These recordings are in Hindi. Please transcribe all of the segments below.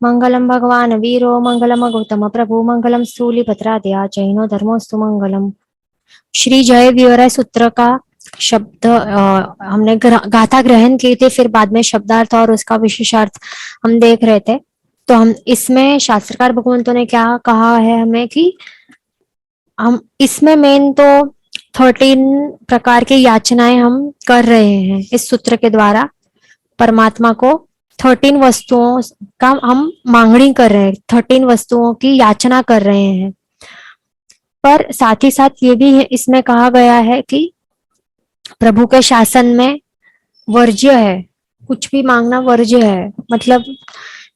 मंगलम भगवान वीरो मंगलम गौतम प्रभु मंगलम स्थूलिभद्रादया जैनो धर्मोस्तु मंगलम। श्री जय विवराय सूत्र का शब्द हमने गाथा ग्रहण की थी, फिर बाद में शब्दार्थ और उसका विशेषार्थ हम देख रहे थे। तो हम इसमें शास्त्रकार भगवंतों ने क्या कहा है हमें कि हम इसमें मेन तो 13 प्रकार की याचनाएं हम कर रहे हैं इस सूत्र के द्वारा। परमात्मा को 13 वस्तुओं का हम मांगनी कर रहे हैं, 13 वस्तुओं की याचना कर रहे हैं। पर साथ ही साथ ये भी इसमें कहा गया है कि प्रभु के शासन में वर्ज्य है, कुछ भी मांगना वर्ज्य है। मतलब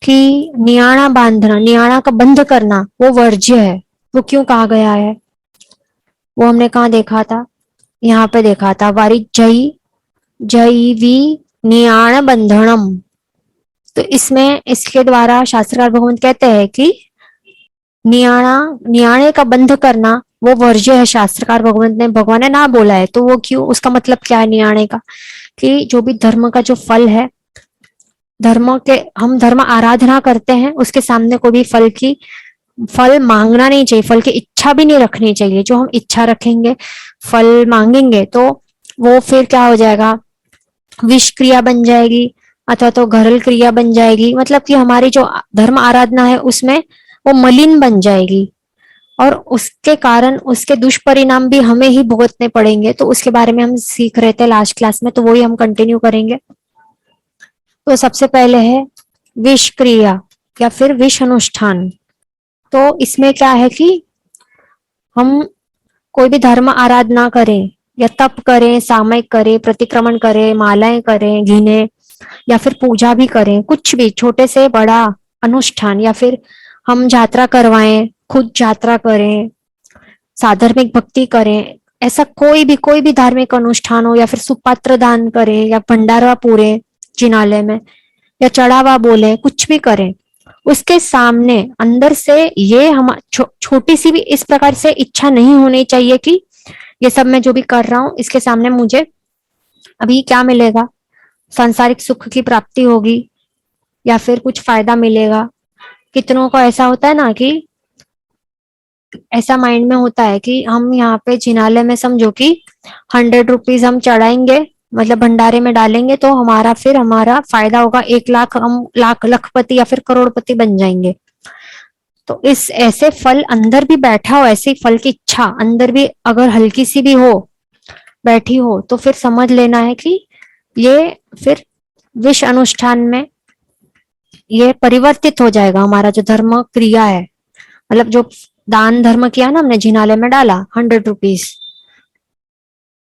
कि नियाणा बांधना, नियाणा का बंध करना वो वर्ज्य है। वो क्यों कहा गया है वो हमने कहाँ देखा था, यहाँ पे देखा था वारी जय जय वी नियाण बंधनम। तो इसमें इसके द्वारा शास्त्रकार भगवंत कहते हैं कि नियाणा नियाणे का बंध करना वो वर्ज्य है। शास्त्रकार भगवान ने ना बोला है तो वो क्यों, उसका मतलब क्या है नियाणे का, कि जो भी धर्म का जो फल है, धर्म के हम धर्म आराधना करते हैं उसके सामने कोई भी फल मांगना नहीं चाहिए, फल की इच्छा भी नहीं रखनी चाहिए। जो हम इच्छा रखेंगे, फल मांगेंगे तो वो फिर क्या हो जाएगा, विष क्रिया बन जाएगी अथवा तो घरल क्रिया बन जाएगी। मतलब कि हमारी जो धर्म आराधना है उसमें वो मलिन बन जाएगी और उसके कारण उसके दुष्परिणाम भी हमें ही भुगतने पड़ेंगे। तो उसके बारे में हम सीख रहे थे लास्ट क्लास में, तो वही हम कंटिन्यू करेंगे। तो सबसे पहले है विष क्रिया या फिर विष अनुष्ठान। तो इसमें क्या है कि हम कोई भी धर्म आराधना करें या तप करें, सामयिक करें, प्रतिक्रमण करें, मालाएं करें, गिने या फिर पूजा भी करें, कुछ भी छोटे से बड़ा अनुष्ठान, या फिर हम यात्रा करवाएं, खुद यात्रा करें, साधर्मिक भक्ति करें, ऐसा कोई भी धार्मिक अनुष्ठान हो, या फिर सुपात्र दान करें या भंडारा पूरे जिनालय में, या चढ़ावा बोले, कुछ भी करें, उसके सामने अंदर से ये हम छोटी सी भी इस प्रकार से इच्छा नहीं होनी चाहिए कि ये सब मैं जो भी कर रहा हूँ इसके सामने मुझे अभी क्या मिलेगा, सांसारिक सुख की प्राप्ति होगी या फिर कुछ फायदा मिलेगा। कितनों को ऐसा होता है ना कि ऐसा माइंड में होता है कि हम यहाँ पे जिनालय में समझो कि 100 रुपीज हम चढ़ाएंगे, मतलब भंडारे में डालेंगे तो हमारा फायदा होगा 1 लाख, हम लखपति या फिर करोड़पति बन जाएंगे। तो इस ऐसे फल अंदर भी बैठा हो, ऐसी फल की इच्छा अंदर भी अगर हल्की सी भी हो, बैठी हो, तो फिर समझ लेना है कि ये फिर विष अनुष्ठान में ये परिवर्तित हो जाएगा। हमारा जो धर्म क्रिया है, मतलब जो दान धर्म किया ना हमने, जिनालय में डाला 100 रुपीज,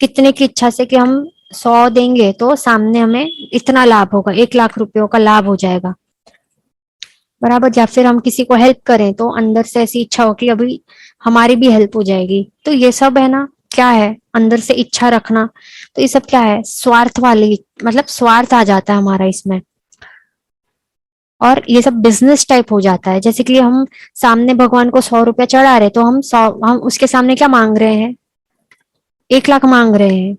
कितने की इच्छा से कि हम 100 देंगे तो सामने हमें इतना लाभ होगा, 1 लाख रुपयों का लाभ हो जाएगा बराबर। या फिर हम किसी को हेल्प करें तो अंदर से ऐसी इच्छा हो कि अभी हमारी भी हेल्प हो जाएगी। तो ये सब है ना, क्या है अंदर से इच्छा रखना। तो ये सब क्या है, स्वार्थ वाली, मतलब स्वार्थ आ जाता है हमारा इसमें, और ये सब बिजनेस टाइप हो जाता है। जैसे कि हम सामने भगवान को 100 रुपया चढ़ा रहे तो हम उसके सामने क्या मांग रहे हैं, 1 लाख मांग रहे हैं।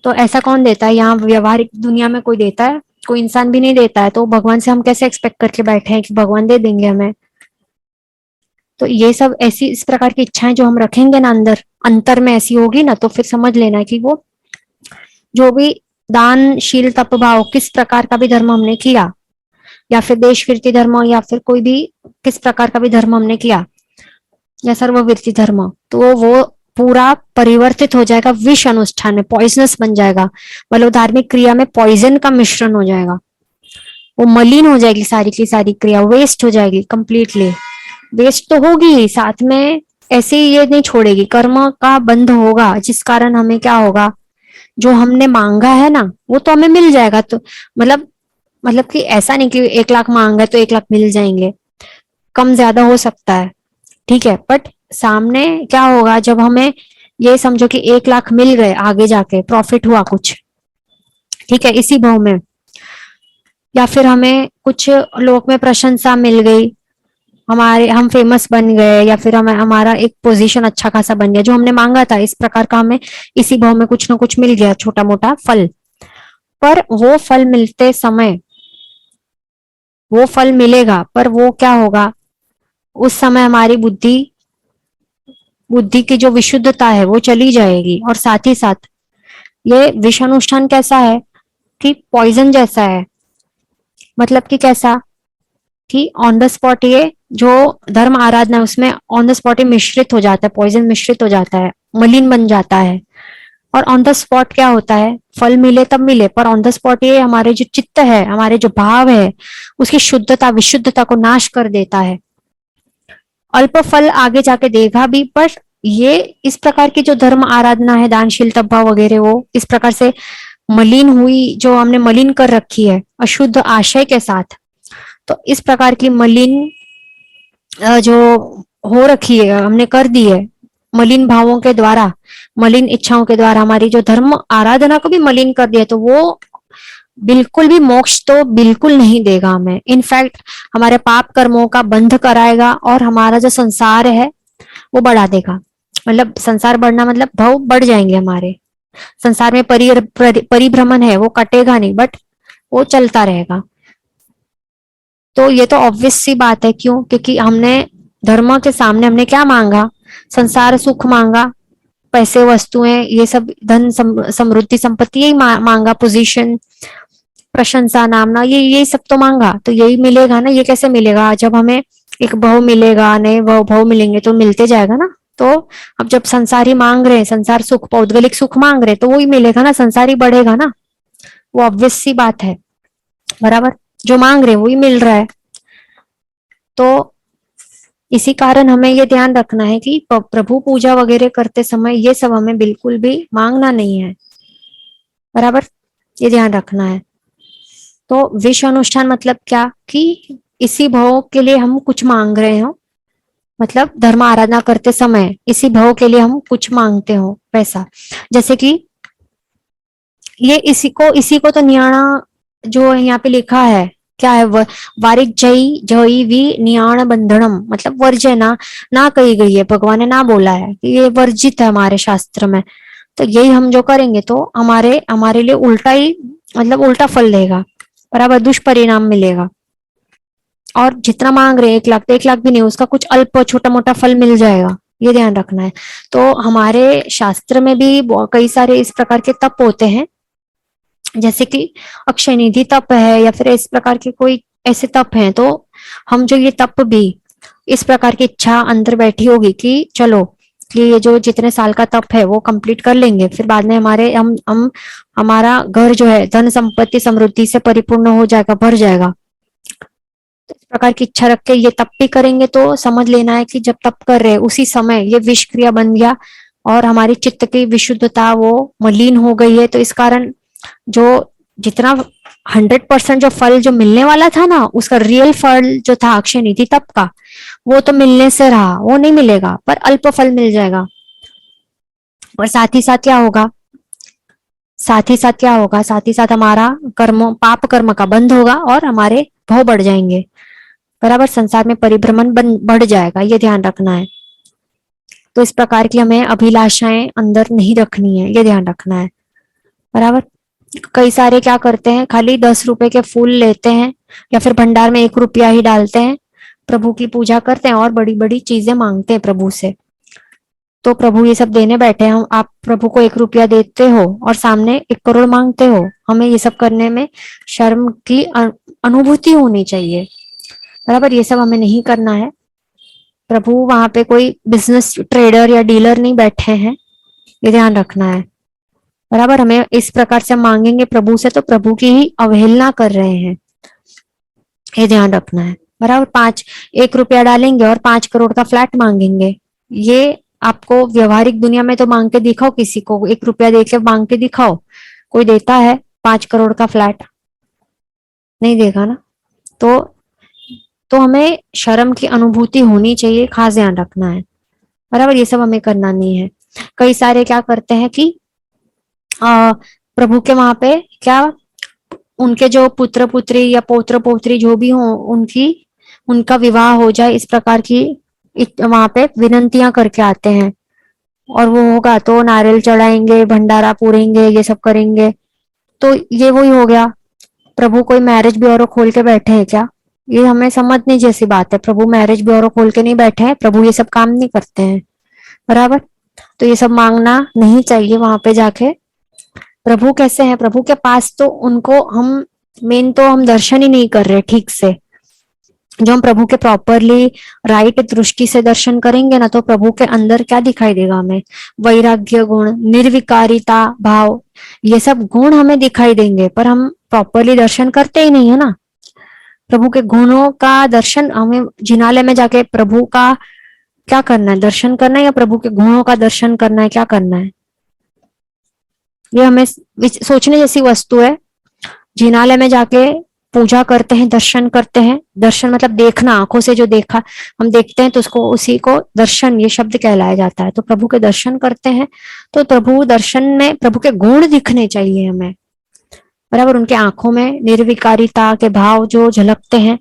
तो ऐसा कौन देता है, यहाँ व्यवहारिक दुनिया में कोई देता है? कोई इंसान भी नहीं देता है। तो भगवान से हम कैसे एक्सपेक्ट करके बैठे हैं कि भगवान दे देंगे हमें? तो ये सब ऐसी इस प्रकार की इच्छाएं जो हम रखेंगे ना अंदर, अंतर में ऐसी होगी ना, तो फिर समझ लेना कि वो जो भी दानशील तप भाव किस प्रकार का भी धर्म हमने किया, या फिर देश कीर्ति धर्म, या फिर कोई भी किस प्रकार का भी धर्म हमने किया, या सर्ववीर्ति धर्म, तो वो पूरा परिवर्तित हो जाएगा विष अनुष्ठान में, पॉइजनस बन जाएगा। मतलब धार्मिक क्रिया में पॉइजन का मिश्रण हो जाएगा, वो मलिन हो जाएगी, सारी की सारी क्रिया वेस्ट हो जाएगी, कंप्लीटली वेस्ट तो होगी ही, साथ में ऐसे ही ये नहीं छोड़ेगी, कर्म का बंध होगा, जिस कारण हमें क्या होगा, जो हमने मांगा है ना वो तो हमें मिल जाएगा। तो मतलब कि ऐसा नहीं कि 1 लाख मांगा है तो 1 लाख मिल जाएंगे, कम ज्यादा हो सकता है, ठीक है। बट सामने क्या होगा, जब हमें ये समझो कि 1 लाख मिल गए, आगे जाके प्रॉफिट हुआ कुछ, ठीक है, इसी भाव में, या फिर हमें कुछ लोक में प्रशंसा मिल गई, हम फेमस बन गए, या फिर हमें हमारा एक पोजीशन अच्छा खासा बन गया, जो हमने मांगा था इस प्रकार का हमें इसी भाव में कुछ ना कुछ मिल गया, छोटा मोटा फल। पर वो फल मिलते समय वो फल मिलेगा, पर वो क्या होगा, उस समय हमारी बुद्धि बुद्धि की जो विशुद्धता है वो चली जाएगी। और साथ ही साथ ये विषानुष्ठान कैसा है कि पॉइजन जैसा है। मतलब कि कैसा, कि ऑन द स्पॉट ये जो धर्म आराधना है उसमें ऑन द स्पॉट ये मिश्रित हो जाता है, पॉइजन मिश्रित हो जाता है, मलिन बन जाता है। और ऑन द स्पॉट क्या होता है, फल मिले तब मिले, पर ऑन द स्पॉट ये हमारे जो चित्त है, हमारे जो भाव है, उसकी शुद्धता विशुद्धता को नाश कर देता है। अल्प फल आगे जाके देगा भी, पर ये इस प्रकार की जो धर्म आराधना है, दानशील भाव वगैरह, वो इस प्रकार से मलिन हुई, जो हमने मलिन कर रखी है अशुद्ध आशय के साथ, तो इस प्रकार की मलिन जो हो रखी है, हमने कर दी है मलिन भावों के द्वारा, मलिन इच्छाओं के द्वारा, हमारी जो धर्म आराधना को भी मलिन कर दिया, तो वो बिल्कुल भी मोक्ष तो बिल्कुल नहीं देगा हमें। इनफैक्ट हमारे पाप कर्मों का बंध कराएगा और हमारा जो संसार है वो बढ़ा देगा। मतलब संसार बढ़ना मतलब भाव बढ़ जाएंगे हमारे संसार में। परिभ्रमण है वो कटेगा नहीं, बट वो चलता रहेगा। तो ये तो ऑब्वियस सी बात है, क्यों, क्योंकि हमने धर्म के सामने हमने क्या मांगा, संसार सुख मांगा, पैसे वस्तुएं ये सब, धन समृद्धि संपत्ति यही मांगा, पोजीशन प्रशंसा नामना, ये सब तो मांगा, तो यही मिलेगा ना। ये कैसे मिलेगा, जब हमें एक भव मिलेगा, नए भव मिलेंगे तो मिलते जाएगा ना। तो अब जब संसारी मांग रहे हैं, संसार सुख पौद्गलिक सुख मांग रहे हैं, तो वही मिलेगा ना, संसारी बढ़ेगा ना। वो ऑब्वियस सी बात है, बराबर, जो मांग रहे हैं वही मिल रहा है। तो इसी कारण हमें ये ध्यान रखना है कि प्रभु पूजा वगैरह करते समय ये सब हमें बिल्कुल भी मांगना नहीं है, बराबर, ये ध्यान रखना है। तो विष अनुष्ठान मतलब क्या, कि इसी भाव के लिए हम कुछ मांग रहे हो, मतलब धर्म आराधना करते समय इसी भाव के लिए हम कुछ मांगते हो वैसा। जैसे कि ये इसी को तो नियाणा जो यहाँ पे लिखा है, क्या है, वारिक जई जई वी नियाण बंधनम, मतलब वर्ज्य ना कही गई है, भगवान ने ना बोला है कि ये वर्जित है हमारे शास्त्र में। तो यही हम जो करेंगे तो हमारे हमारे लिए उल्टा ही, मतलब उल्टा फल देगा, बराबर दुष्परिणाम मिलेगा। और जितना मांग रहे हैं 1 लाख, तो 1 लाख भी नहीं, उसका कुछ अल्प छोटा मोटा फल मिल जाएगा, ये ध्यान रखना है। तो हमारे शास्त्र में भी कई सारे इस प्रकार के तप होते हैं, जैसे कि अक्षय निधि तप है, या फिर इस प्रकार के कोई ऐसे तप हैं। तो हम जो ये तप भी, इस प्रकार की इच्छा अंदर बैठी होगी कि चलो, कि ये जो जितने साल का तप है वो कंप्लीट कर लेंगे, फिर बाद में हमारे हम हमारा घर जो है धन संपत्ति समृद्धि से परिपूर्ण हो जाएगा, भर जाएगा। तो इस प्रकार की इच्छा रख के ये तप भी करेंगे, तो समझ लेना है कि जब तप कर रहे हैं उसी समय ये विष क्रिया बन गया और हमारी चित्त की विशुद्धता वो मलिन हो गई है। तो इस कारण जो जितना 100% जो फल जो मिलने वाला था ना, उसका रियल फल जो था अक्षय निधि तप का, वो तो मिलने से रहा, वो नहीं मिलेगा, पर अल्प फल मिल जाएगा। और साथ ही साथ क्या होगा, साथ ही साथ हमारा कर्म पाप कर्म का बंद होगा और हमारे भव बढ़ जाएंगे, बराबर, संसार में परिभ्रमण बढ़ जाएगा, ये ध्यान रखना है। तो इस प्रकार की हमें अभिलाषाएं अंदर नहीं रखनी है, ये ध्यान रखना है, बराबर। कई सारे क्या करते हैं, खाली 10 रुपए के फूल लेते हैं या फिर भंडार में 1 रुपया ही डालते हैं, प्रभु की पूजा करते हैं और बड़ी बड़ी चीजें मांगते हैं प्रभु से। तो प्रभु ये सब देने बैठे हैं, आप प्रभु को 1 रुपया देते हो और सामने 1 करोड़ मांगते हो। हमें ये सब करने में शर्म की अनुभूति होनी चाहिए, बराबर, ये सब हमें नहीं करना है। प्रभु वहां पे कोई बिजनेस ट्रेडर या डीलर नहीं बैठे हैं, ये ध्यान रखना है, बराबर। हमें इस प्रकार से मांगेंगे प्रभु से तो प्रभु की ही अवहेलना कर रहे हैं, ये ध्यान रखना है, बराबर। 1 रुपया डालेंगे और 5 करोड़ का फ्लैट मांगेंगे, ये आपको व्यवहारिक दुनिया में तो मांग के दिखाओ, किसी को 1 रुपया दे के मांग के दिखाओ, कोई देता है 5 करोड़ का फ्लैट, नहीं देगा ना। तो हमें शर्म की अनुभूति होनी चाहिए, खास ध्यान रखना है, बराबर, ये सब हमें करना नहीं है। कई सारे क्या करते हैं कि प्रभु के वहां पे क्या, उनके जो पुत्र पुत्री या पौत्र पौत्री जो भी हो, उनका विवाह हो जाए, इस प्रकार की वहां पे विनंतियां करके आते हैं। और वो होगा तो नारियल चढ़ाएंगे, भंडारा पूरेंगे, ये सब करेंगे। तो ये वही हो गया, प्रभु कोई मैरिज ब्यूरो खोल के बैठे हैं क्या, ये हमें समझने जैसी बात है। प्रभु मैरिज ब्यूरो खोल के नहीं बैठे हैं, प्रभु ये सब काम नहीं करते हैं, बराबर। तो ये सब मांगना नहीं चाहिए वहां पे जाके। प्रभु कैसे हैं, प्रभु के पास तो उनको हम मेन तो हम दर्शन ही नहीं कर रहे ठीक से। जो हम प्रभु के प्रॉपरली राइट दृष्टि से दर्शन करेंगे ना, तो प्रभु के अंदर क्या दिखाई देगा हमें? वैराग्य गुण, निर्विकारिता भाव, ये सब गुण हमें दिखाई देंगे, पर हम प्रॉपरली दर्शन करते ही नहीं है ना। प्रभु के गुणों का दर्शन हमें जिनालय में जाके प्रभु का क्या करना है? दर्शन करना है या प्रभु के गुणों का दर्शन करना है? क्या करना है? ये हमें सोचने जैसी वस्तु है। जिनालय में जाके पूजा करते हैं, दर्शन करते हैं। दर्शन मतलब देखना, आंखों से जो देखा हम देखते हैं तो उसको, उसी को दर्शन ये शब्द कहलाया जाता है। तो प्रभु के दर्शन करते हैं तो प्रभु दर्शन में प्रभु के गुण दिखने चाहिए हमें, बराबर। उनके आंखों में निर्विकारिता के भाव जो झलकते हैं,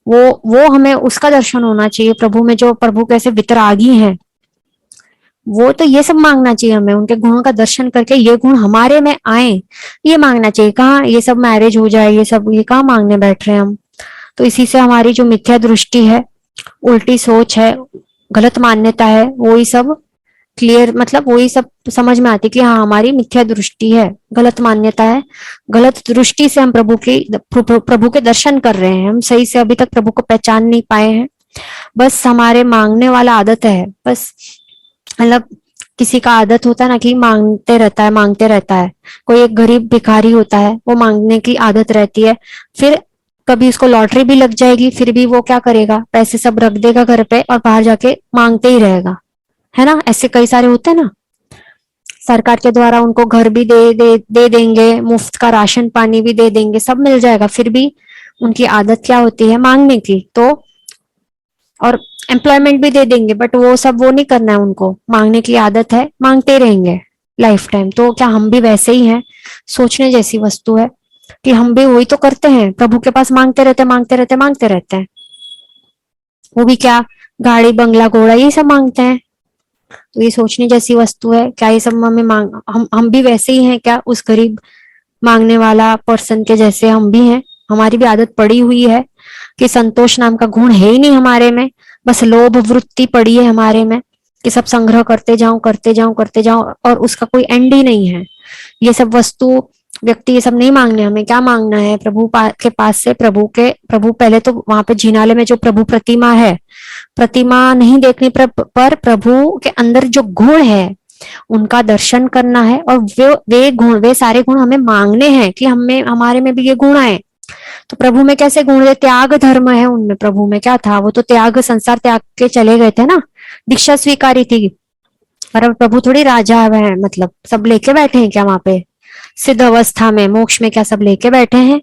वो हमें उसका दर्शन होना चाहिए। प्रभु में जो प्रभु कैसे वितरागी हैं, वो तो ये सब मांगना चाहिए हमें। उनके गुणों का दर्शन करके ये गुण हमारे में आए, ये मांगना चाहिए। कहाँ ये सब मैरिज हो जाए, ये सब ये कहाँ मांगने बैठ रहे हैं हम। तो इसी से हमारी जो मिथ्या दृष्टि है, उल्टी सोच है, गलत मान्यता है, वो ही सब क्लियर, मतलब वही सब समझ में आती कि हाँ हमारी मिथ्या दृष्टि है, गलत मान्यता है। गलत दृष्टि से हम प्रभु के दर्शन कर रहे हैं। हम सही से अभी तक प्रभु को पहचान नहीं पाए हैं। बस हमारे मांगने वाला आदत है, बस। मतलब किसी का आदत होता है ना कि मांगते रहता है, मांगते रहता है। कोई एक गरीब भिखारी होता है, वो मांगने की आदत रहती है। फिर कभी उसको लॉटरी भी लग जाएगी, फिर भी वो क्या करेगा? पैसे सब रख देगा घर पे और बाहर जाके मांगते ही रहेगा, है ना। ऐसे कई सारे होते हैं ना। सरकार के द्वारा उनको घर भी दे देंगे, मुफ्त का राशन पानी भी दे देंगे, सब मिल जाएगा, फिर भी उनकी आदत क्या होती है? मांगने की। तो और एम्प्लॉयमेंट भी दे देंगे, बट वो सब वो नहीं करना है उनको। मांगने की आदत है, मांगते रहेंगे लाइफ टाइम। तो क्या हम भी वैसे ही हैं? सोचने जैसी वस्तु है कि हम भी वही तो करते हैं, प्रभु के पास मांगते रहते, मांगते रहते, मांगते रहते हैं। वो भी क्या? गाड़ी बंगला घोड़ा ये सब मांगते हैं। तो ये सोचने जैसी वस्तु है। क्या ये सब हमें हम भी वैसे ही हैं क्या? उस गरीब मांगने वाला पर्सन के जैसे हम भी हैं। हमारी भी आदत पड़ी हुई है कि संतोष नाम का गुण है ही नहीं हमारे में। बस लोभ वृत्ति पड़ी है हमारे में कि सब संग्रह करते जाऊं, करते जाऊं, करते जाऊं, और उसका कोई एंड ही नहीं है। ये सब वस्तु व्यक्ति ये सब नहीं मांगने। हमें क्या मांगना है? के पास से प्रभु पहले तो वहां पे जिनालय में जो प्रभु प्रतिमा है, प्रतिमा नहीं देखने पर प्रभु के अंदर जो गुण है उनका दर्शन करना है। और वे सारे गुण हमें मांगने हैं कि हमें, हमारे में भी ये गुण आए। तो प्रभु में कैसे गुण है? त्याग धर्म है उनमें। प्रभु में क्या था? वो तो त्याग, संसार त्याग के चले गए थे ना, दीक्षा स्वीकारी थी। पर अब प्रभु थोड़ी राजा है, मतलब सब लेके बैठे हैं क्या वहां पे? सिद्ध अवस्था में, मोक्ष में क्या सब लेके बैठे हैं?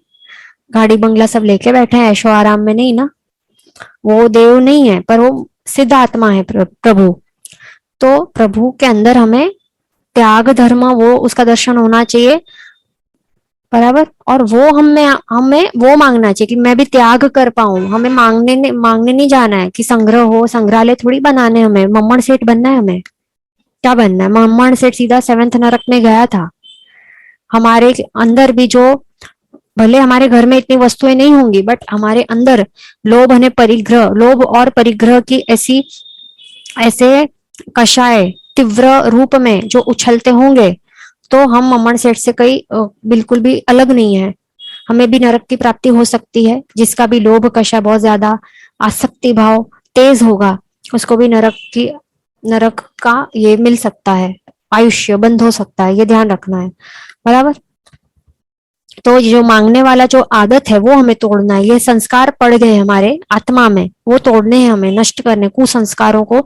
गाड़ी बंगला सब लेके बैठे हैं, ऐशो आराम में नहीं ना। वो देव नहीं है, पर वो सिद्ध आत्मा है प्रभु। तो प्रभु के अंदर हमें त्याग धर्म, वो उसका दर्शन होना चाहिए, बराबर। और वो हमें हमें वो मांगना चाहिए कि मैं भी त्याग कर पाऊं। हमें मांगने नहीं जाना है कि संग्रह हो, संग्रहालय थोड़ी बनाने हमें, मम्मण सेठ बनना है हमें। क्या बनना है? मम्मण सेठ सीधा सेवेंथ नरक में गया था। हमारे अंदर भी जो, भले हमारे घर में इतनी वस्तुएं नहीं होंगी, बट हमारे अंदर लोभ और परिग्रह की ऐसी ऐसे कषाय तीव्र रूप में जो उछलते होंगे, तो हम मम्मण सेठ से कई बिल्कुल भी अलग नहीं है। हमें भी नरक की प्राप्ति हो सकती है। जिसका भी लोभ कषाय बहुत ज्यादा, आसक्ति भाव तेज होगा, उसको भी नरक का ये मिल सकता है, आयुष्य बंद हो सकता है। ये ध्यान रखना है, बराबर। तो जो मांगने वाला जो आदत है वो हमें तोड़ना है। ये संस्कार पड़ गए हमारे आत्मा में, वो तोड़ने हैं हमें, नष्ट करने, कुसंस्कारों को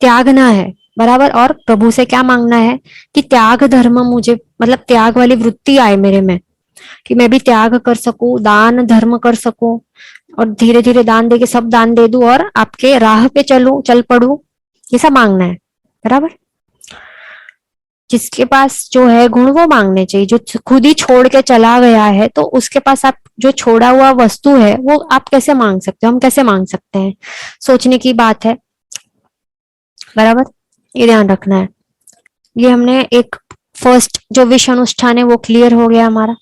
त्यागना है, बराबर। और प्रभु से क्या मांगना है? कि त्याग धर्म मुझे, मतलब त्याग वाली वृत्ति आए मेरे में, कि मैं भी त्याग कर सकूं, दान धर्म कर सकूं, और धीरे धीरे दान दे के सब दान दे दूं और आपके राह पे चल पड़ू। ये सब मांगना है, बराबर। जिसके पास जो है गुण वो मांगने चाहिए। जो खुद ही छोड़ के चला गया है, तो उसके पास आप जो छोड़ा हुआ वस्तु है वो आप कैसे मांग सकते हो? हम कैसे मांग सकते हैं? सोचने की बात है, बराबर। ये ध्यान रखना है। ये हमने एक फर्स्ट जो विष अनुष्ठान है वो क्लियर हो गया हमारा।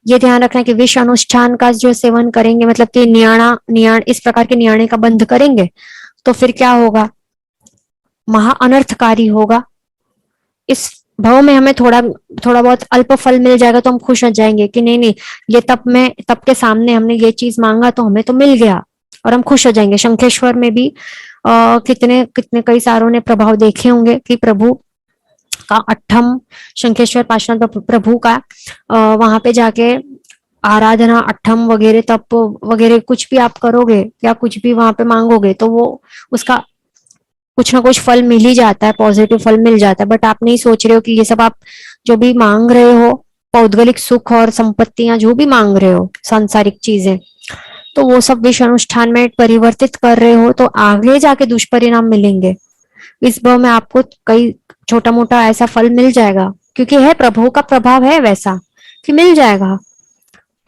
ये ध्यान रखना कि विष अनुष्ठान का जो सेवन करेंगे, मतलब कि नियाण इस प्रकार के नियाणे का बंध करेंगे, तो फिर क्या होगा, महा अनर्थकारी होगा। इस भाव में हमें थोड़ा थोड़ा बहुत अल्प फल मिल जाएगा तो हम खुश हो जाएंगे कि नहीं नहीं, ये तप के सामने हमने ये चीज मांगा तो हमें तो मिल गया, और हम खुश हो जाएंगे। शंखेश्वर में भी कितने कितने कई सारों ने प्रभाव देखे होंगे कि प्रभु का अट्ठम शंखेश्वर पार्श्वनाथ प्रभु का वहां पे जाके आराधना, अट्ठम वगैरह तप वगैरह कुछ भी आप करोगे या कुछ भी वहां पे मांगोगे तो वो उसका कुछ ना कुछ फल मिल ही जाता है, पॉजिटिव फल मिल जाता है। बट आप नहीं सोच रहे हो कि ये सब आप जो भी मांग रहे हो, पौद्गलिक सुख और संपत्तियां जो भी मांग रहे हो, सांसारिक चीजें, तो वो सब विष अनुष्ठान में परिवर्तित कर रहे हो तो आगे जाके दुष्परिणाम मिलेंगे। इस भाव में आपको कई छोटा मोटा ऐसा फल मिल जाएगा, क्योंकि है प्रभु का प्रभाव है वैसा कि मिल जाएगा।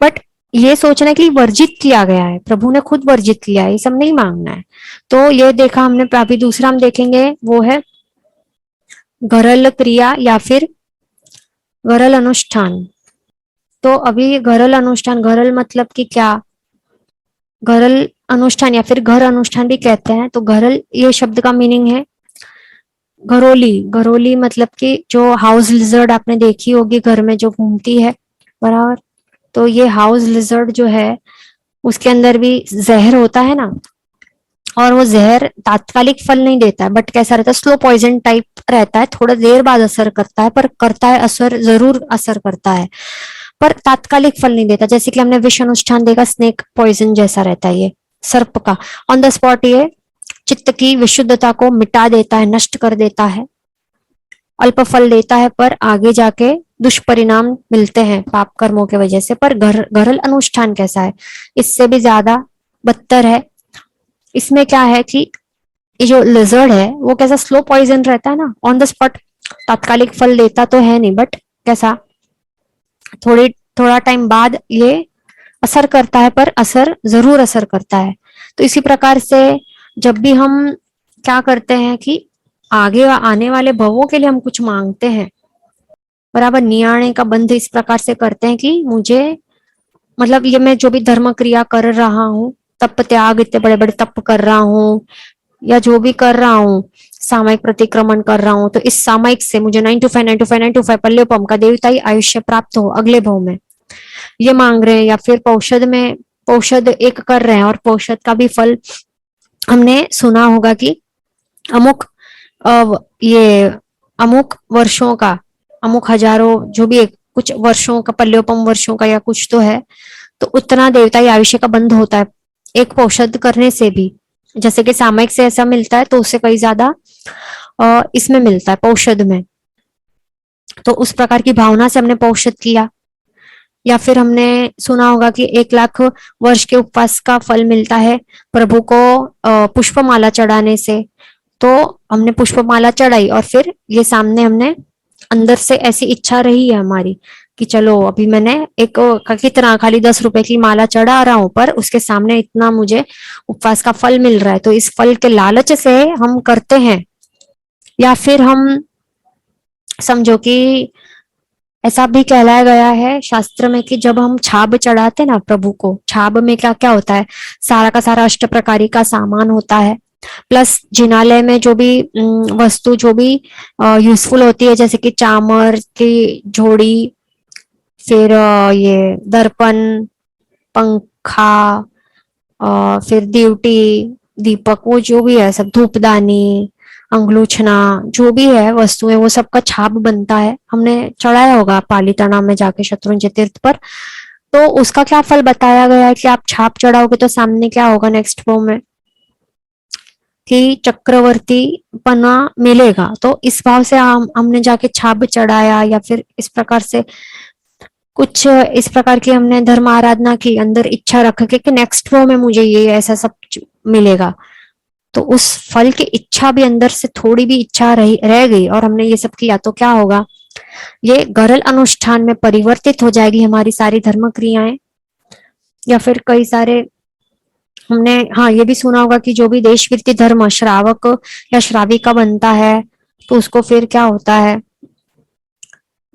बट ये सोचना कि वर्जित किया गया है, प्रभु ने खुद वर्जित किया है, ये सब नहीं मांगना है। तो ये देखा हमने। अभी दूसरा हम देखेंगे वो है गरल क्रिया या फिर गरल अनुष्ठान। तो अभी गरल अनुष्ठान, गरल मतलब कि क्या, गरल अनुष्ठान या फिर घर अनुष्ठान भी कहते हैं। तो गरल ये शब्द का मीनिंग है घरोली। घरोली मतलब कि जो हाउस लिजर्ड आपने देखी होगी घर में जो घूमती है, बराबर। तो ये हाउस लिजर्ड जो है उसके अंदर भी जहर होता है ना, और वो जहर तात्कालिक फल नहीं देता है, बट कैसा रहता है, स्लो पॉइजन टाइप रहता है, थोड़ा देर बाद असर करता है, पर करता है असर, जरूर असर करता है, पर तात्कालिक फल नहीं देता। जैसे कि हमने विष अनुष्ठान देखा, स्नेक पॉइजन जैसा रहता है ये, सर्प का। ऑन द स्पॉट ये चित्त की विशुद्धता को मिटा देता है, नष्ट कर देता है, अल्प फल देता है, पर आगे जाके दुष्परिणाम मिलते हैं पाप कर्मों की वजह से। पर गरल अनुष्ठान कैसा है, इससे भी ज्यादा बदतर है। इसमें क्या है कि ये जो लिजर्ड है वो कैसा स्लो पॉइजन रहता है ना, ऑन द स्पॉट तात्कालिक फल देता तो है नहीं, बट कैसा थोड़ा टाइम बाद ये असर करता है, पर असर जरूर असर करता है। तो इसी प्रकार से जब भी हम क्या करते हैं कि आगे आने वाले भवों के लिए हम कुछ मांगते हैं, बराबर, नियाणे का बंध इस प्रकार से करते हैं कि मुझे, मतलब ये मैं जो भी धर्म क्रिया कर रहा हूँ, तप त्याग, इतने बड़े बड़े तप कर रहा हूँ या जो भी कर रहा हूँ, सामायिक प्रतिक्रमण कर रहा हूँ, तो इस सामायिक से मुझे 9 to 5 9 to 5 पल्योपम का देवताई आयुष्य प्राप्त हो अगले भव में, ये मांग रहे हैं। या फिर पौषद में, पौषद एक कर रहे हैं और पौषद का भी फल हमने सुना होगा कि अमुक ये अमुक वर्षों का, अमुक हजारों जो भी कुछ वर्षों का, पल्योपम वर्षों का या कुछ तो है, तो उतना देवताई आयुष्य का बंध होता है एक पौषद करने से भी। जैसे कि सामयिक से ऐसा मिलता है तो उससे कई ज्यादा इसमें मिलता है पौषद में। तो उस प्रकार की भावना से हमने पौषद किया। या फिर हमने सुना होगा कि 1 लाख वर्ष के उपवास का फल मिलता है प्रभु को पुष्पमाला चढ़ाने से। तो हमने पुष्पमाला चढ़ाई और फिर ये सामने हमने अंदर से ऐसी इच्छा रही है हमारी कि चलो अभी मैंने एक कितना खाली 10 रुपए की माला चढ़ा रहा हूं, पर उसके सामने इतना मुझे उपवास का फल मिल रहा है, तो इस फल के लालच से हम करते हैं। या फिर हम समझो कि ऐसा भी कहलाया गया है शास्त्र में कि जब हम छाब चढ़ाते ना प्रभु को, छाब में क्या क्या होता है, सारा का सारा अष्ट प्रकारी का सामान होता है, प्लस जिनालय में जो भी वस्तु जो भी यूजफुल होती है, जैसे कि चामर की झोड़ी, फिर ये दर्पण, पंखा, फिर दीवटी, दीपक, वो जो भी है सब, धूपदानी, अंगलूछना, जो भी है वस्तुएं, वो सबका छाप बनता है। हमने चढ़ाया होगा पालीताना में जाके शत्रुंजय तीर्थ पर। तो उसका क्या फल बताया गया है कि आप छाप चढ़ाओगे तो सामने क्या होगा नेक्स्ट फॉर्म में, कि चक्रवर्ती पना मिलेगा। तो इस भाव से हमने जाके छाप चढ़ाया या फिर इस प्रकार से कुछ इस प्रकार की हमने धर्म आराधना की, अंदर इच्छा रख के कि नेक्स्ट फ्लो में मुझे ये ऐसा सब मिलेगा। तो उस फल की इच्छा भी अंदर से थोड़ी भी इच्छा रह गई और हमने ये सब किया, तो क्या होगा, ये गरल अनुष्ठान में परिवर्तित हो जाएगी हमारी सारी धर्म क्रियाएं। या फिर कई सारे हमने, हाँ, ये भी सुना होगा कि जो भी देश वृत्ति धर्म श्रावक या श्राविका बनता है तो उसको फिर क्या होता है,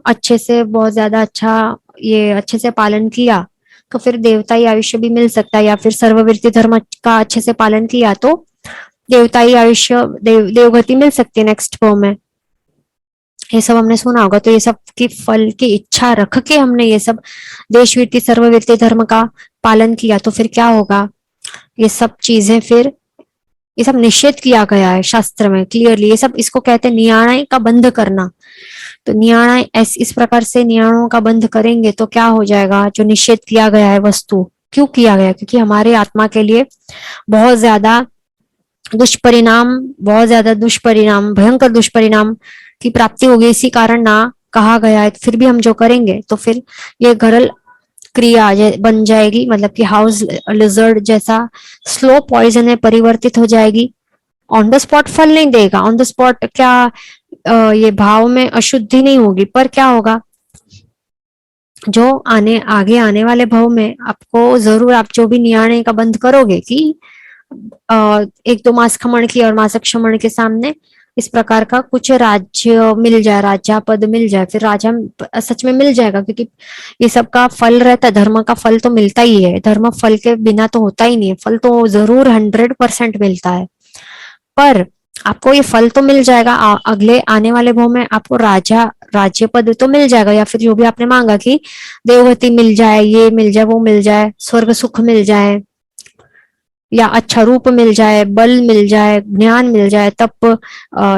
अच्छे से बहुत ज्यादा अच्छा ये अच्छे से पालन किया तो फिर देवताई आयुष्य भी मिल सकता है, या फिर सर्ववृत्ति धर्म का अच्छे से पालन किया तो देवताई आयुष्य देवगति मिल सकती है नेक्स्ट फॉर्म में। ये सब हमने सुना होगा। तो ये सब की फल की इच्छा रख के हमने ये सब देशवीति सर्ववीति धर्म का पालन किया तो फिर क्या होगा, ये सब चीजें फिर ये सब निषेध किया गया है शास्त्र में क्लियरली। ये सब इसको कहते हैं नियाणय का बंध करना। तो नियाणय इस प्रकार से नियाणों का बंध करेंगे तो क्या हो जाएगा, जो निषेध किया गया है वस्तु क्यों किया गया, क्योंकि हमारे आत्मा के लिए बहुत ज्यादा दुष्परिणाम भयंकर दुष्परिणाम की प्राप्ति होगी, इसी कारण ना कहा गया है। फिर भी हम जो करेंगे तो फिर ये गरल क्रिया बन जाएगी, मतलब कि हाउस लिजर्ड जैसा स्लो पॉइजन में परिवर्तित हो जाएगी। ऑन द स्पॉट फल नहीं देगा, ऑन द स्पॉट क्या ये भाव में अशुद्धि नहीं होगी, पर क्या होगा जो आगे आने वाले भाव में आपको जरूर आप जो भी नियाणे का बंध करोगे कि एक दो मास खमण की और मासक क्षमण के सामने इस प्रकार का कुछ राज्य मिल जाए, राजा पद मिल जाए, फिर राजा सच में मिल जाएगा, क्योंकि ये सब का फल रहता है। धर्म का फल तो मिलता ही है, धर्म फल के बिना तो होता ही नहीं है, फल तो जरूर 100% मिलता है। पर आपको ये फल तो मिल जाएगा, अगले आने वाले भाव में आपको राज्य पद तो मिल जाएगा, या फिर जो भी आपने मांगा कि देवगति मिल जाए, ये मिल जाए, वो मिल जाए, स्वर्ग सुख मिल जाए, या अच्छा रूप मिल जाए, बल मिल जाए, ज्ञान मिल जाए, तप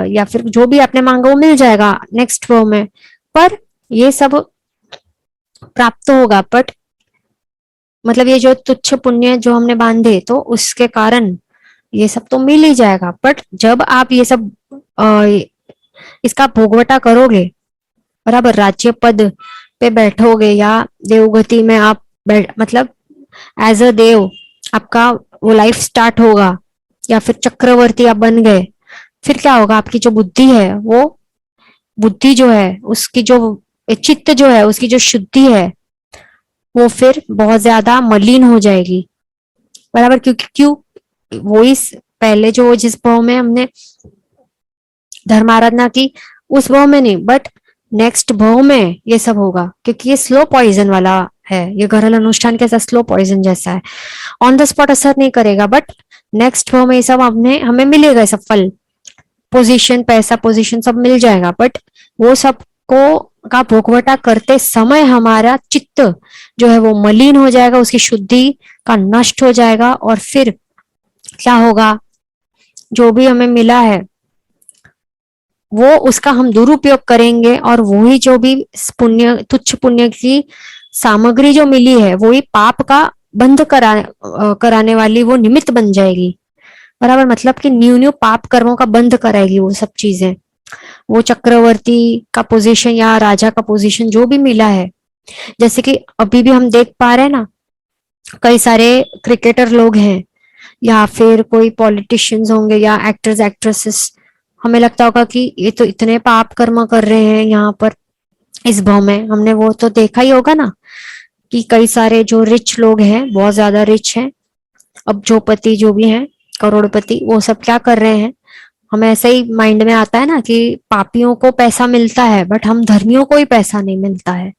या फिर जो भी आपने मांगा वो मिल जाएगा नेक्स्ट फ्लो में। पर ये सब प्राप्त होगा, बट मतलब ये जो तुच्छ पुण्य जो हमने बांधे तो उसके कारण ये सब तो मिल ही जाएगा। बट जब आप ये सब इसका भोगवटा करोगे, बराबर राज्य पद पे बैठोगे या देवगति में आप मतलब एज अ देव आपका वो लाइफ स्टार्ट होगा, या फिर चक्रवर्ती आप बन गए, फिर क्या होगा, आपकी जो बुद्धि है वो बुद्धि जो है उसकी जो चित्त जो है उसकी जो शुद्धि है वो फिर बहुत ज्यादा मलिन हो जाएगी, बराबर। क्योंकि क्यों वो इस पहले जो जिस भाव में हमने धर्म आराधना की उस भाव में नहीं, बट नेक्स्ट भाव में ये सब होगा, क्योंकि ये स्लो पॉइजन वाला है, ये घरल अनुष्ठान कैसा स्लो पॉइजन जैसा है, ऑन द स्पॉट असर नहीं करेगा, बट नेक्स्ट भाव में ये सब हमें मिलेगा, ये सब फल, पोजीशन, पैसा, पोजीशन सब मिल जाएगा। बट वो सब को का भोगवटा करते समय हमारा चित्त जो है वो मलिन हो जाएगा, उसकी शुद्धि का नष्ट हो जाएगा, और फिर क्या होगा, जो भी हमें मिला है वो उसका हम दुरुपयोग करेंगे, और वही जो भी पुण्य तुच्छ पुण्य की सामग्री जो मिली है वही पाप का बंध कराने वाली वो निमित्त बन जाएगी, बराबर। मतलब कि न्यू न्यू पाप कर्मों का बंध कराएगी वो सब चीजें, वो चक्रवर्ती का पोजीशन या राजा का पोजीशन जो भी मिला है। जैसे कि अभी भी हम देख पा रहे हैं ना, कई सारे क्रिकेटर लोग हैं, या फिर कोई पॉलिटिशियंस होंगे, या एक्टर्स एक्ट्रेसेस, हमें लगता होगा कि ये तो इतने पाप कर्म कर रहे हैं यहाँ पर इस भाव में, हमने वो तो देखा ही होगा ना कि कई सारे जो रिच लोग हैं, बहुत ज्यादा रिच हैं, अब जो पति जो भी हैं करोड़पति, वो सब क्या कर रहे हैं, हमें ऐसा ही माइंड में आता है ना कि पापियों को पैसा मिलता है बट हम धर्मियों को ही पैसा नहीं मिलता है।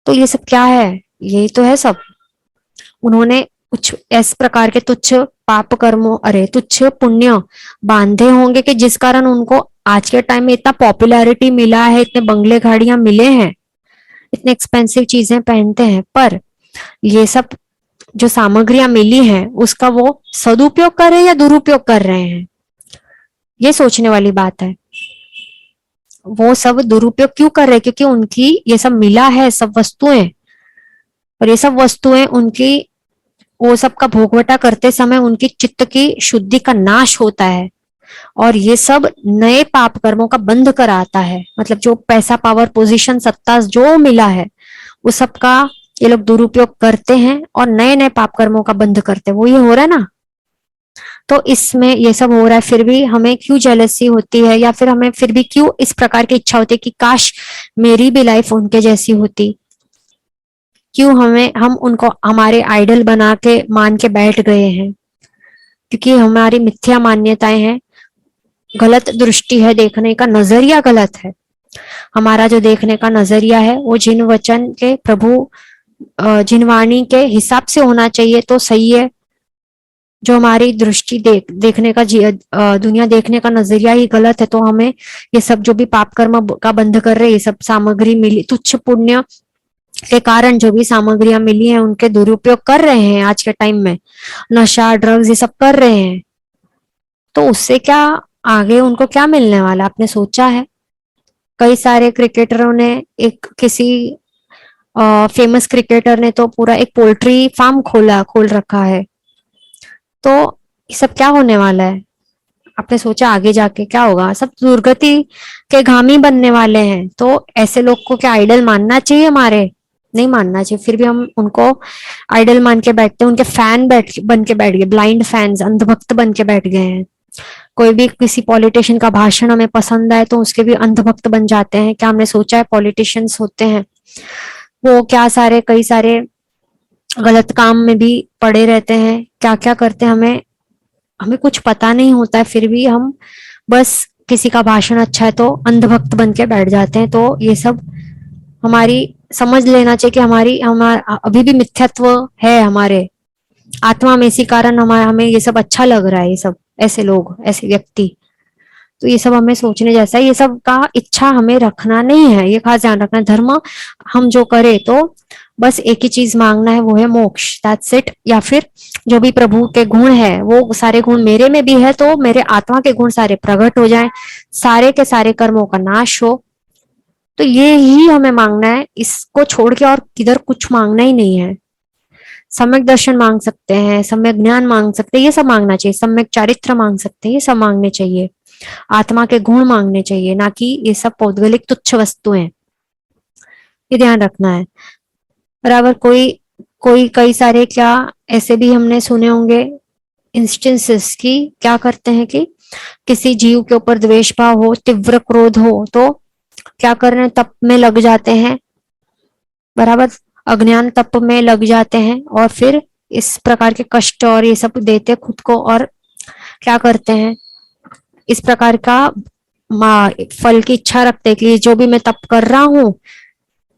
तो ये सब क्या है, यही तो है सब। उन्होंने कुछ इस प्रकार के तुच्छ पाप कर्मों तुच्छ पुण्य बांधे होंगे कि जिस कारण उनको आज के टाइम में इतना पॉपुलैरिटी मिला है, इतने बंगले गाड़ियां मिले हैं, इतने एक्सपेंसिव चीजें पहनते हैं, पर ये सब जो सामग्रियां मिली हैं उसका वो सदुपयोग कर रहे हैं या दुरुपयोग कर रहे हैं, ये सोचने वाली बात है। वो सब दुरुपयोग क्यों कर रहे हैं, क्योंकि उनकी ये सब मिला है सब वस्तुएं, और ये सब वस्तुएं उनकी वो सब का भोगवटा करते समय उनकी चित्त की शुद्धि का नाश होता है, और ये सब नए पाप कर्मों का बंध कराता है। मतलब जो पैसा, पावर, पोजीशन, सत्ता जो मिला है उस सब का ये लोग दुरुपयोग करते हैं और नए नए पाप कर्मों का बंध करते हैं, वो ये हो रहा है ना। तो इसमें ये सब हो रहा है, फिर भी हमें क्यों जेलसी होती है, या फिर हमें फिर भी क्यों इस प्रकार की इच्छा होती है कि काश मेरी भी लाइफ उनके जैसी होती, क्यों हम उनको हमारे आइडल बना के मान के बैठ गए हैं, क्योंकि हमारी मिथ्या मान्यताएं हैं, गलत दृष्टि है, देखने का नजरिया गलत है। हमारा जो देखने का नजरिया है वो जिन वचन के प्रभु जिन वाणी के हिसाब से होना चाहिए तो सही है। जो हमारी दृष्टि देखने का दुनिया देखने का नजरिया ही गलत है, तो हमें ये सब जो भी पाप कर्म का बंध कर रहे, ये सब सामग्री मिली तुच्छ पुण्य के कारण जो भी सामग्रियां मिली हैं उनके दुरुपयोग कर रहे हैं आज के टाइम में, नशा ड्रग्स ये सब कर रहे हैं, तो उससे क्या आगे उनको क्या मिलने वाला, आपने सोचा है? कई सारे क्रिकेटरों ने एक किसी फेमस क्रिकेटर ने तो पूरा एक पोल्ट्री फार्म खोल रखा है, तो ये सब क्या होने वाला है? आपने सोचा आगे जाके क्या होगा? सब दुर्गति के गामी बनने वाले हैं, तो ऐसे लोग को क्या आइडल मानना चाहिए? हमारे नहीं मानना चाहिए, फिर भी हम उनको आइडल मान के बैठते हैं, उनके फैन बन के बैठ गए, ब्लाइंड फैंस, अंधभक्त बन के बैठ गए हैं। कोई भी किसी पॉलिटिशियन का भाषण हमें पसंद आए तो उसके भी अंधभक्त बन जाते हैं। क्या हमने सोचा है पॉलिटिशियंस होते हैं वो क्या सारे कई सारे गलत काम में भी पड़े रहते हैं, क्या क्या करते हैं, हमें हमें कुछ पता नहीं होता है, फिर भी हम बस किसी का भाषण अच्छा है तो अंधभक्त बन के बैठ जाते हैं। तो ये सब हमारी समझ लेना चाहिए कि हमारा अभी भी मिथ्यात्व है हमारे आत्मा में, इसी कारण हमें ये सब अच्छा लग रहा है, ये सब ऐसे लोग ऐसे व्यक्ति, तो ये सब हमें सोचने जैसा है। ये सब का इच्छा हमें रखना नहीं है, ये खास ध्यान रखना। धर्म हम जो करें तो बस एक ही चीज मांगना है, वो है मोक्ष, दैट्स इट। या फिर जो भी प्रभु के गुण है वो सारे गुण मेरे में भी है तो मेरे आत्मा के गुण सारे प्रकट हो जाएं, सारे के सारे कर्मों का नाश हो, तो ये ही हमें मांगना है। इसको छोड़ के और किधर कुछ मांगना ही नहीं है। सम्यक दर्शन मांग सकते हैं, सम्यक ज्ञान मांग सकते हैं, ये सब मांगना चाहिए, सम्यक चारित्र मांग सकते हैं, ये सब मांगने चाहिए, आत्मा के गुण मांगने चाहिए, ना कि ये सब पौद्गलिक तुच्छ वस्तुएं। ये ध्यान रखना है। बराबर। कोई कोई कई सारे क्या ऐसे भी हमने सुने होंगे इंस्टेंसेस की, क्या करते हैं कि किसी जीव के ऊपर द्वेष भाव हो, तीव्र क्रोध हो, तो क्या कर रहे हैं, तप में लग जाते हैं। बराबर। अज्ञान तप में लग जाते हैं और फिर इस प्रकार के कष्ट और ये सब देते खुद को, और क्या करते हैं, इस प्रकार का फल की इच्छा रखते हैं कि जो भी मैं तप कर रहा हूं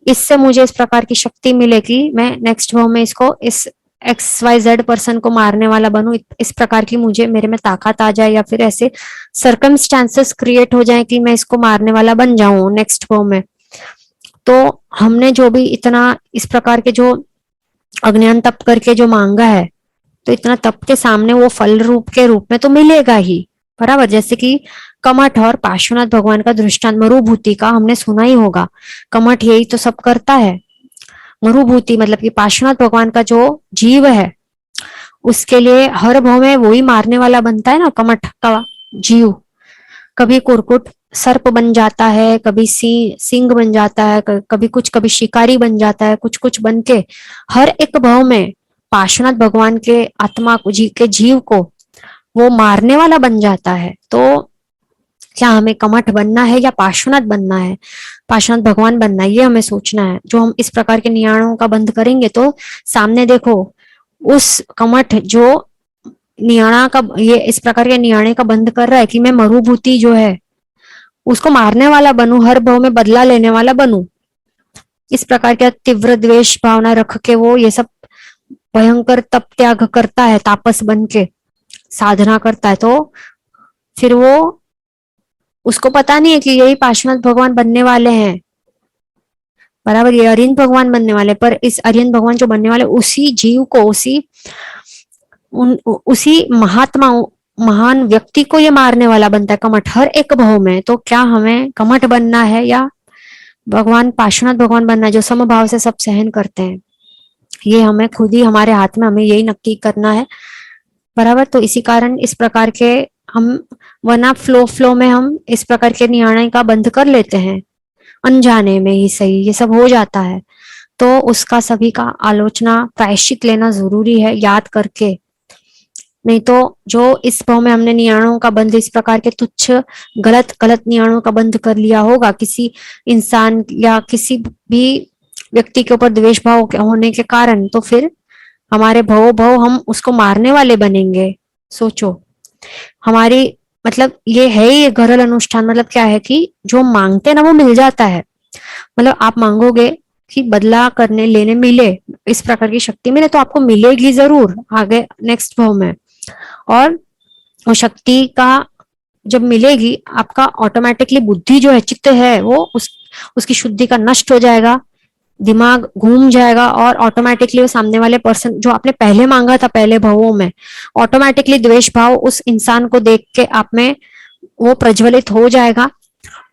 इससे मुझे इस प्रकार की शक्ति मिलेगी, मैं नेक्स्ट भाव में इसको इस XYZ पर्सन को मारने वाला बनूं, इस प्रकार की मुझे मेरे में ताकत आ जाए, या फिर ऐसे सर्कमस्टांसेस क्रिएट हो जाए कि मैं इसको मारने वाला बन जाऊं नेक्स्ट भाव में। तो हमने जो भी इतना इस प्रकार के जो अज्ञान तप करके जो मांगा है, तो इतना तप के सामने वो फल रूप के रूप में तो मिलेगा ही। बराबर। जैसे कि कमठ और पार्श्वनाथ भगवान का दृष्टांत मरुभूति का हमने सुना ही होगा। कमठ यही तो सब करता है, मरुभूति मतलब कि पार्श्वनाथ भगवान का जो जीव है उसके लिए हर भाव में वही मारने वाला बनता है ना, कमठ का जीव। कभी कुरकुट सर्प बन जाता है, कभी सिंह बन जाता है, कभी कुछ, कभी शिकारी बन जाता है, कुछ कुछ बन के हर एक भाव में पार्श्वनाथ भगवान के आत्मा को के जीव को वो मारने वाला बन जाता है। तो क्या हमें कमठ बनना है या पार्श्वनाथ बनना है, पार्श्वनाथ भगवान बनना है, ये हमें सोचना है। जो हम इस प्रकार के नियाणों का बंध करेंगे तो सामने देखो उस कमठ जो नियाणा का, ये इस प्रकार के नियाणे का बंध कर रहा है कि मैं मरुभूति जो है उसको मारने वाला बनूं, हर भाव में बदला लेने वाला बनूं, इस प्रकार का तीव्र द्वेष भावना रख के वो ये सब भयंकर तप त्याग करता है, तापस बन के साधना करता है, तो फिर वो उसको पता नहीं है कि यही पार्श्वनाथ भगवान बनने वाले हैं। बराबर। ये अरियंत भगवान बनने वाले, पर इस अरियंत भगवान जो बनने वाले उसी जीव को, उसी महात्मा महान व्यक्ति को ये मारने वाला बनता है कमठ हर एक भाव में। तो क्या हमें कमठ बनना है या भगवान पार्श्वनाथ भगवान बनना है जो समभाव से सब सहन करते हैं? ये हमें खुद ही हमारे हाथ में, हमें यही नक्की करना है। बराबर। तो इसी कारण इस प्रकार के हम वरना फ्लो में हम इस प्रकार के निर्णय का बंध कर लेते हैं, अनजाने में ही सही ये सब हो जाता है। तो उसका सभी का आलोचना प्रायश्चित लेना जरूरी है, याद करके। नहीं तो जो इस भाव में हमने नियाणों का बंध इस प्रकार के तुच्छ गलत गलत नियाणों का बंध कर लिया होगा किसी इंसान या किसी भी व्यक्ति के ऊपर द्वेष भाव होने के कारण, तो फिर हमारे भव भव हम उसको मारने वाले बनेंगे। सोचो, हमारी मतलब ये है ही, ये घरल अनुष्ठान मतलब क्या है कि जो मांगते हैं ना वो मिल जाता है। मतलब आप मांगोगे कि बदला करने लेने मिले, इस प्रकार की शक्ति मिले, तो आपको मिलेगी जरूर आगे नेक्स्ट भाव में। और वो शक्ति का जब मिलेगी, आपका ऑटोमेटिकली बुद्धि जो है, चित्त है, वो उसकी शुद्धि का नष्ट हो जाएगा, दिमाग घूम जाएगा, और ऑटोमेटिकली वो सामने वाले पर्सन जो आपने पहले मांगा था पहले भावों में, ऑटोमेटिकली द्वेष भाव उस इंसान को देख के आप में वो प्रज्वलित हो जाएगा।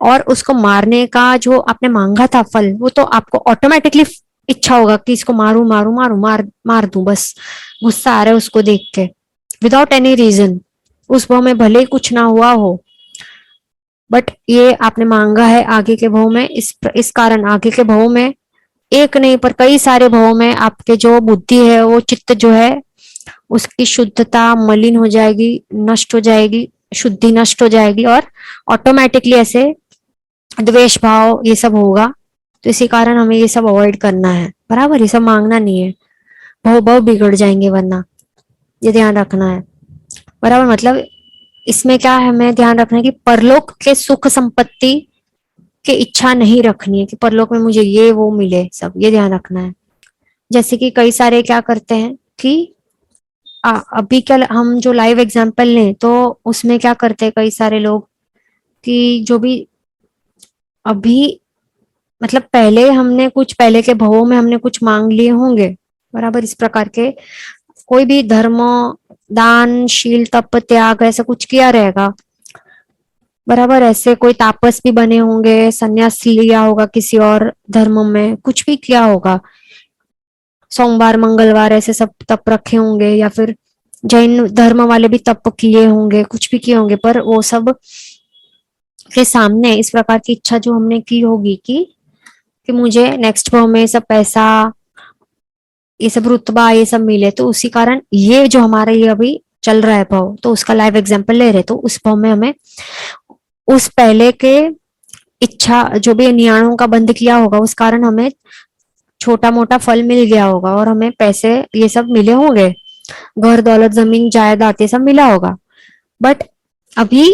और उसको मारने का जो आपने मांगा था फल, वो तो आपको ऑटोमेटिकली इच्छा होगा कि इसको मारू मारू मारू मार मार दूं बस, गुस्सा आ रहा है उसको देख के, विदाउट एनी रीजन, उस भाव में भले ही कुछ ना हुआ हो, बट ये आपने मांगा है आगे के भाव में, इस कारण आगे के भाव में एक नहीं पर कई सारे भावों में आपके जो बुद्धि है, वो चित्त जो है, उसकी शुद्धता मलिन हो जाएगी, नष्ट हो जाएगी, शुद्धि नष्ट हो जाएगी, और ऑटोमेटिकली ऐसे द्वेष भाव ये सब होगा। तो इसी कारण हमें ये सब अवॉइड करना है, बराबर, ये सब मांगना नहीं है, भाव भाव बिगड़ जाएंगे वरना, ये ध्यान रखना है, बराबर। मतलब इसमें क्या है, हमें ध्यान रखना है कि परलोक के सुख संपत्ति की इच्छा नहीं रखनी है कि परलोक में मुझे ये वो मिले, सब ये ध्यान रखना है। जैसे कि कई सारे क्या करते हैं कि अभी क्या, हम जो लाइव एग्जांपल लें तो उसमें क्या करते हैं कई सारे लोग कि जो भी अभी, मतलब पहले हमने कुछ, पहले के भवों में हमने कुछ मांग लिए होंगे, बराबर, इस प्रकार के कोई भी धर्म, दान शील तप त्याग ऐसा कुछ किया रहेगा, बराबर, ऐसे कोई तापस भी बने होंगे, संन्यास लिया होगा किसी और धर्म में, कुछ भी किया होगा, सोमवार मंगलवार ऐसे सब तप रखे होंगे, या फिर जैन धर्म वाले भी तप किए होंगे, कुछ भी किए होंगे, पर वो सब के सामने इस प्रकार की इच्छा जो हमने की होगी कि मुझे नेक्स्ट भाव में सब पैसा, ये सब रुतबा, ये सब मिले, तो उसी कारण ये जो हमारा ये अभी चल रहा है भाव, तो उसका लाइव एग्जांपल ले रहे, तो उस भाव में हमें उस पहले के इच्छा जो भी नियाणों का बंध किया होगा, उस कारण हमें छोटा मोटा फल मिल गया होगा, और हमें पैसे ये सब मिले होंगे, घर दौलत जमीन जायदाद ये सब मिला होगा। बट अभी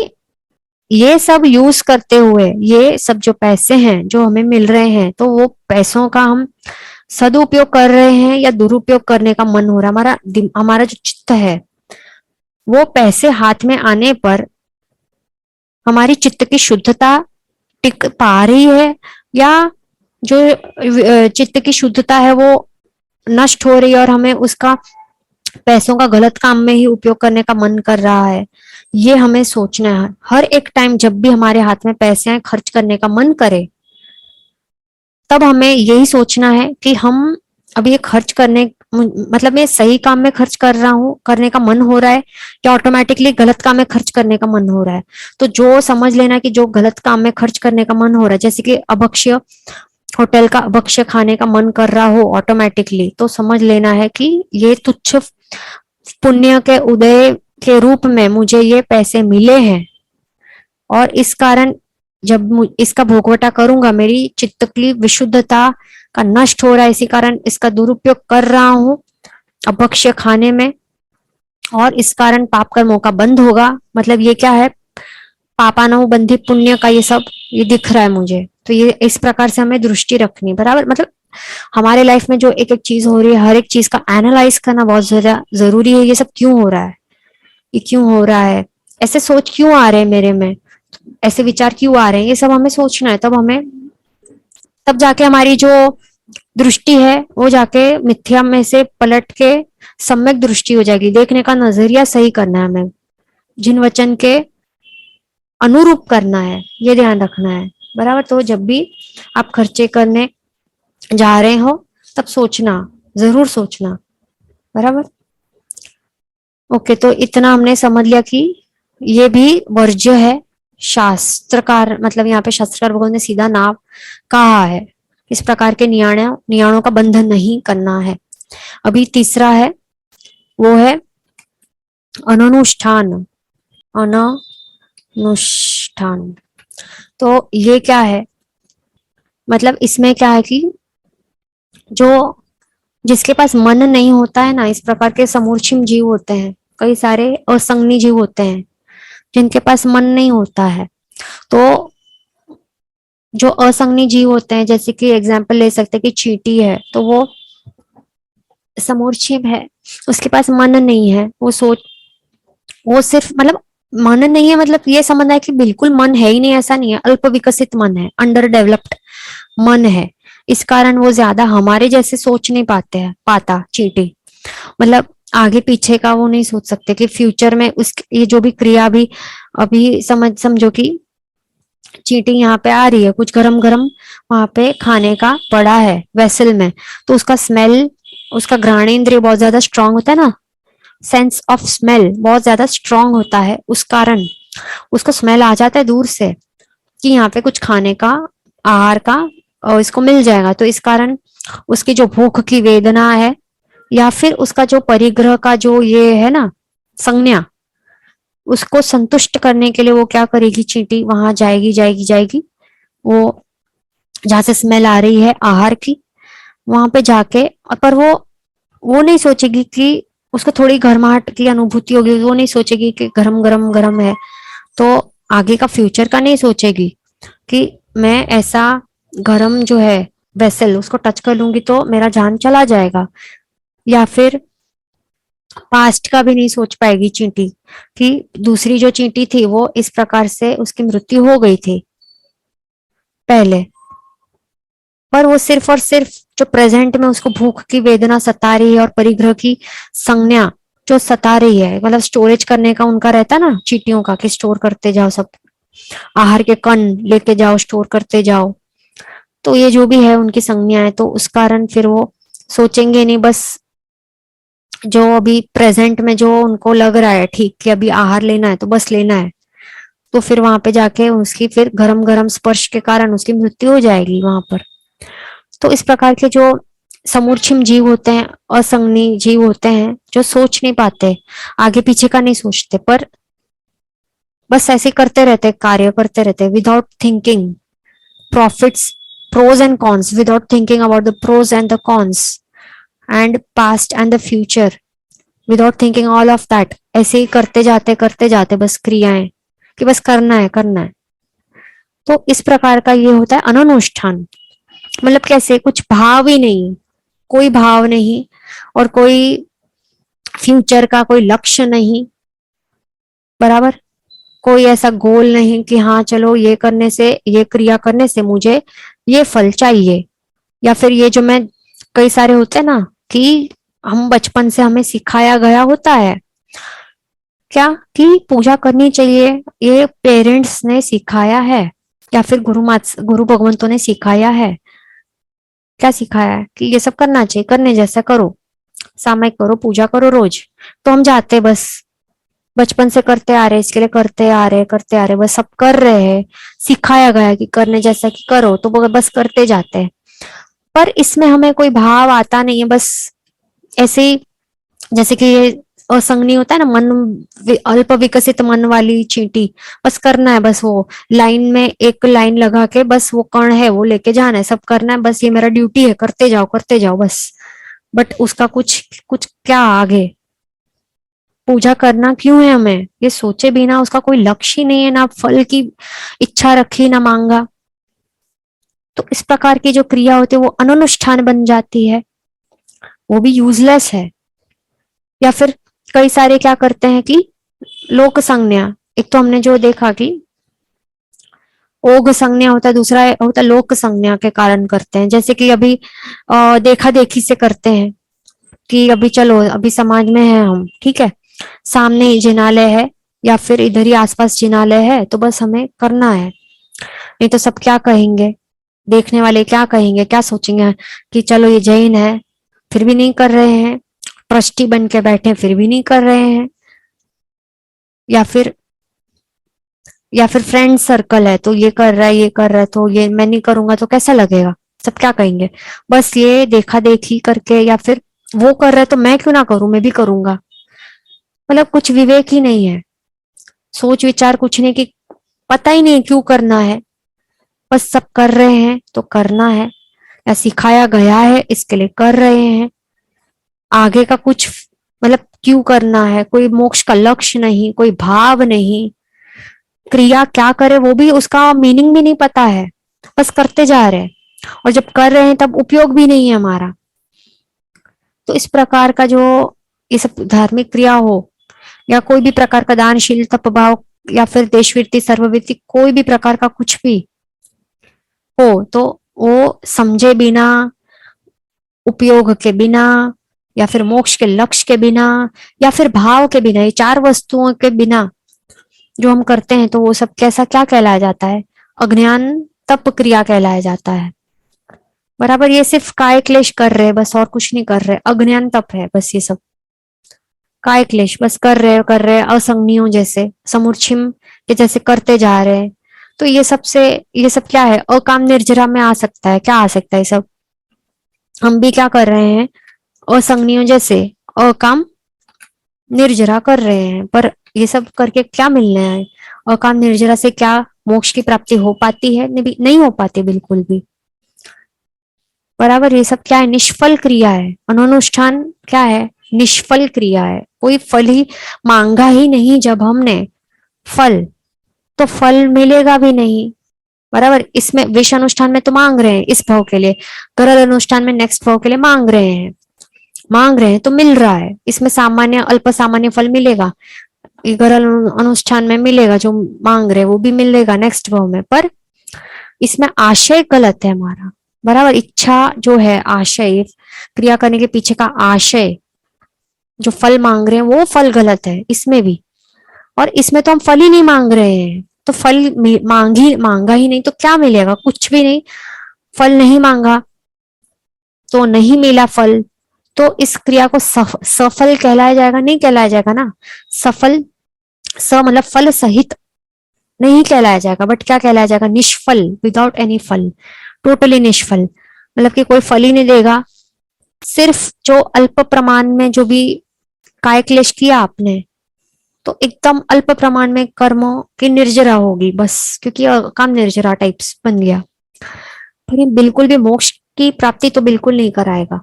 ये सब यूज करते हुए, ये सब जो पैसे हैं जो हमें मिल रहे हैं, तो वो पैसों का हम सदुपयोग कर रहे हैं या दुरुपयोग करने का मन हो रहा है, हमारा जो चित्त है, वो पैसे हाथ में आने पर हमारी चित्त की शुद्धता टिक पा रही है, या जो चित्त की शुद्धता है वो नष्ट हो रही है, और हमें उसका पैसों का गलत काम में ही उपयोग करने का मन कर रहा है। ये हमें सोचना है हर एक टाइम, जब भी हमारे हाथ में पैसे आए, खर्च करने का मन करे, तब हमें यही सोचना है कि हम अब ये खर्च करने, मतलब मैं सही काम में खर्च कर रहा हूँ, करने का मन हो रहा है, या ऑटोमेटिकली गलत काम में खर्च करने का मन हो रहा है। तो जो समझ लेना कि जो गलत काम में खर्च करने का मन हो रहा है, जैसे कि अभक्ष्य, होटल का भक्ष्य खाने का मन कर रहा हो ऑटोमेटिकली, तो समझ लेना है कि ये तुच्छ पुण्य के उदय के रूप में मुझे ये पैसे मिले हैं, और इस कारण जब इसका भोगवटा करूंगा, मेरी चित्त की विशुद्धता का नष्ट हो रहा है, इसी कारण इसका दुरुपयोग कर रहा हूं अभक्ष्य खाने में, और इस कारण पाप कर्मों का बंध होगा। मतलब ये क्या है, पापानुबंधी पुण्य का ये सब ये दिख रहा है मुझे, तो ये इस प्रकार से हमें दृष्टि रखनी, बराबर। मतलब हमारे लाइफ में जो एक एक चीज हो रही है, हर एक चीज का एनालाइज करना बहुत ज्यादा जरूरी है। ये सब क्यों हो रहा है, ये क्यों हो रहा है, ऐसे सोच क्यों आ रहे हैं मेरे में, ऐसे विचार क्यों आ रहे हैं, ये सब हमें सोचना है। तब जाके हमारी जो दृष्टि है वो जाके मिथ्या में से पलट के सम्यक दृष्टि हो जाएगी, देखने का नजरिया सही करना है हमें, जिन वचन के अनुरूप करना है, ये ध्यान रखना है, बराबर। तो जब भी आप खर्चे करने जा रहे हो, तब सोचना, जरूर सोचना, बराबर। ओके, तो इतना हमने समझ लिया कि ये भी वर्ज्य है, शास्त्रकार, मतलब यहाँ पे शास्त्रकार भगवान ने सीधा नाम कहा है, इस प्रकार के नियाणों का बंधन नहीं करना है। अभी तीसरा है, वो है अनुष्ठान। अनुष्ठान, तो ये क्या है, मतलब इसमें क्या है कि जो जिसके पास मन नहीं होता है ना, इस प्रकार के समूर्छिम जीव होते हैं, कई सारे असंगनी जीव होते हैं, जिनके पास मन नहीं होता है। तो जो असंगनी जीव होते हैं, जैसे कि एग्जाम्पल ले सकते हैं कि चींटी है, तो वो समूर्छिम है, उसके पास मन नहीं है, वो सिर्फ मतलब मन नहीं है, मतलब ये समझना है कि बिल्कुल मन है ही नहीं, ऐसा नहीं है, अल्प विकसित मन है, अंडर डेवलप्ड मन है। इस कारण वो ज्यादा हमारे जैसे सोच नहीं पाता चींटी, मतलब आगे पीछे का वो नहीं सोच सकते कि फ्यूचर में उस ये जो भी क्रिया भी अभी समझो कि चींटी यहाँ पे आ रही है, कुछ गरम गरम वहां पे खाने का पड़ा है वेसल में, तो उसका स्मेल, उसका घ्राणेंद्रिय बहुत ज्यादा स्ट्रांग होता है ना, सेंस ऑफ स्मेल बहुत ज्यादा स्ट्रांग होता है, उस कारण उसको स्मेल आ जाता है दूर से कि यहाँ पे कुछ खाने का, आहार का, और इसको मिल जाएगा। तो इस कारण उसकी जो भूख की वेदना है, या फिर उसका जो परिग्रह का जो ये है ना संज्ञा, उसको संतुष्ट करने के लिए वो क्या करेगी, चींटी वहां जाएगी जाएगी जाएगी, वो जहां से स्मेल आ रही है आहार की, वहां पे जाके, पर वो नहीं सोचेगी कि उसको थोड़ी गर्माहट की अनुभूति होगी, वो नहीं सोचेगी कि गरम गरम गरम है, तो आगे का फ्यूचर का नहीं सोचेगी कि मैं ऐसा गरम जो है वेसल उसको टच कर लूंगी तो मेरा जान चला जाएगा, या फिर पास्ट का भी नहीं सोच पाएगी चींटी कि दूसरी जो चींटी थी वो इस प्रकार से उसकी मृत्यु हो गई थी पहले, पर वो सिर्फ और सिर्फ जो प्रेजेंट में उसको भूख की वेदना सता रही है और परिग्रह की संज्ञा जो सता रही है, मतलब स्टोरेज करने का उनका रहता है ना चींटियों का कि स्टोर करते जाओ सब, आहार के कण लेके जाओ स्टोर करते जाओ, तो ये जो भी है उनकी संज्ञा है, तो उस कारण फिर वो सोचेंगे नहीं, बस जो अभी प्रेजेंट में जो उनको लग रहा है ठीक कि अभी आहार लेना है तो बस लेना है, तो फिर वहां पे जाके उसकी फिर गरम गरम स्पर्श के कारण उसकी मृत्यु हो जाएगी वहां पर। तो इस प्रकार के जो समूर्छिम जीव होते हैं, असंगनी जीव होते हैं, जो सोच नहीं पाते, आगे पीछे का नहीं सोचते, पर बस ऐसे करते रहते, कार्य करते रहते without thinking profits, pros and cons, without thinking about the pros and the cons and past and the future, without thinking all of that, ऐसे ही करते जाते बस क्रियाएं कि बस करना है करना है। तो इस प्रकार का ये होता है अनुष्ठान, मतलब कैसे, कुछ भाव ही नहीं, कोई भाव नहीं, और कोई फ्यूचर का कोई लक्ष्य नहीं, बराबर, कोई ऐसा गोल नहीं कि हाँ चलो ये करने से, ये क्रिया करने से मुझे ये फल चाहिए, या फिर ये जो मैं, कई सारे होते हैं ना कि हम बचपन से हमें सिखाया गया होता है क्या कि पूजा करनी चाहिए, ये पेरेंट्स ने सिखाया है, या फिर गुरु भगवंतों ने सिखाया है, क्या सिखाया है कि ये सब करना चाहिए, करने जैसा करो, सामयिक करो, पूजा करो रोज, तो हम जाते बस, बचपन से करते आ रहे, इसके लिए करते आ रहे, बस सब कर रहे हैं, सिखाया गया है कि करने जैसा कि करो, तो वो बस करते जाते हैं, पर इसमें हमें कोई भाव आता नहीं है, बस ऐसे ही, जैसे कि ये असंगनी होता है ना मन, अल्प विकसित मन वाली चींटी, बस करना है, बस वो लाइन में एक लाइन लगा के बस वो कण है वो लेके जाना है, सब करना है, बस ये मेरा ड्यूटी है, करते जाओ बस, बट उसका कुछ कुछ क्या आगे, पूजा करना क्यों है हमें, ये सोचे बिना, उसका कोई लक्ष्य ही नहीं है, ना फल की इच्छा रखी ना मांगा, तो इस प्रकार की जो क्रिया होती है वो अनुष्ठान बन जाती है, वो भी यूजलेस है। या फिर कई सारे क्या करते हैं कि लोक संज्ञा, एक तो हमने जो देखा कि ओघ संज्ञा होता है, दूसरा होता है लोक संज्ञा के कारण करते हैं, जैसे कि अभी देखा देखी से करते हैं कि अभी चलो अभी समाज में है हम, ठीक है, सामने ही जिनालय है या फिर इधर ही आसपास जिनालय है, तो बस हमें करना है, नहीं तो सब क्या कहेंगे, देखने वाले क्या कहेंगे, क्या सोचेंगे कि चलो ये जैन है फिर भी नहीं कर रहे हैं, ट्रस्टी बन के बैठे फिर भी नहीं कर रहे हैं, या फिर फ्रेंड सर्कल है तो ये कर रहा है ये कर रहा है, तो ये मैं नहीं करूंगा तो कैसा लगेगा, सब क्या कहेंगे, बस ये देखा देखी करके, या फिर वो कर रहा है तो मैं क्यों ना करूं, मैं भी करूंगा, मतलब कुछ विवेक ही नहीं है, सोच विचार कुछ नहीं, कि पता ही नहीं क्यों करना है, बस सब कर रहे हैं तो करना है, या सिखाया गया है इसके लिए कर रहे हैं, आगे का कुछ मतलब क्यों करना है, कोई मोक्ष का लक्ष्य नहीं, कोई भाव नहीं, क्रिया क्या करे वो भी उसका मीनिंग भी नहीं पता है, बस करते जा रहे हैं, और जब कर रहे हैं तब उपयोग भी नहीं है हमारा। तो इस प्रकार का जो ये सब धार्मिक क्रिया हो या कोई भी प्रकार का दानशील तपभाव या फिर देशवीरती सर्ववीरती कोई भी प्रकार का कुछ भी हो, तो वो समझे बिना, उपयोग के बिना, या फिर मोक्ष के लक्ष्य के बिना, या फिर भाव के बिना, ये चार वस्तुओं के बिना जो हम करते हैं, तो वो सब कैसा क्या कहलाया जाता है? अज्ञान तप क्रिया कहलाया जाता है। बराबर, ये सिर्फ काय क्लेश कर रहे हैं बस, और कुछ नहीं कर रहे, अज्ञान तप है बस ये सब। काय क्लेश बस कर रहे असंज्ञों जैसे समूर्छिम के जैसे करते जा रहे हैं। तो ये सबसे, ये सब क्या है? अकाम निर्जरा में आ सकता है, क्या आ सकता है सब? हम भी क्या कर रहे हैं? असंज्ञों जैसे अकाम निर्जरा कर रहे हैं, पर ये सब करके क्या मिलना है? अकाम निर्जरा से क्या मोक्ष की प्राप्ति हो पाती है? नहीं हो पाती बिल्कुल भी। बराबर, ये सब क्या है? निष्फल क्रिया है। अनुष्ठान क्या है? निष्फल क्रिया है, कोई फल ही मांगा ही नहीं जब हमने फल, तो फल मिलेगा भी नहीं। बराबर, इसमें विष अनुष्ठान में तो मांग रहे हैं इस भाव के लिए, गरल अनुष्ठान में नेक्स्ट भाव के लिए मांग रहे हैं तो मिल रहा है। इसमें सामान्य अल्प सामान्य फल मिलेगा, गरल अनुष्ठान में मिलेगा, जो मांग रहे हैं वो भी मिलेगा नेक्स्ट भाव में, पर इसमें आशय गलत है हमारा। बराबर, इच्छा जो है, आशय, क्रिया करने के पीछे का आशय, जो फल मांग रहे हैं वो फल गलत है इसमें भी। और इसमें तो हम फल ही नहीं मांग रहे हैं, तो फल मांगा ही नहीं तो क्या मिलेगा? कुछ भी नहीं। फल नहीं मांगा तो नहीं मिला फल, तो इस क्रिया को सफल कहलाया जाएगा? नहीं कहलाया जाएगा ना। सफल, स मतलब फल सहित नहीं कहलाया जाएगा, बट क्या कहलाया जाएगा? निष्फल, विदाउट एनी फल, टोटली निष्फल, मतलब कि कोई फल ही नहीं देगा। सिर्फ जो अल्प प्रमाण में जो भी काय क्लेश किया आपने, तो एकदम अल्प प्रमाण में कर्मों की निर्जरा होगी बस, क्योंकि काम निर्जरा टाइप्स बन गया। पर ये बिल्कुल भी मोक्ष की प्राप्ति तो बिल्कुल नहीं कराएगा।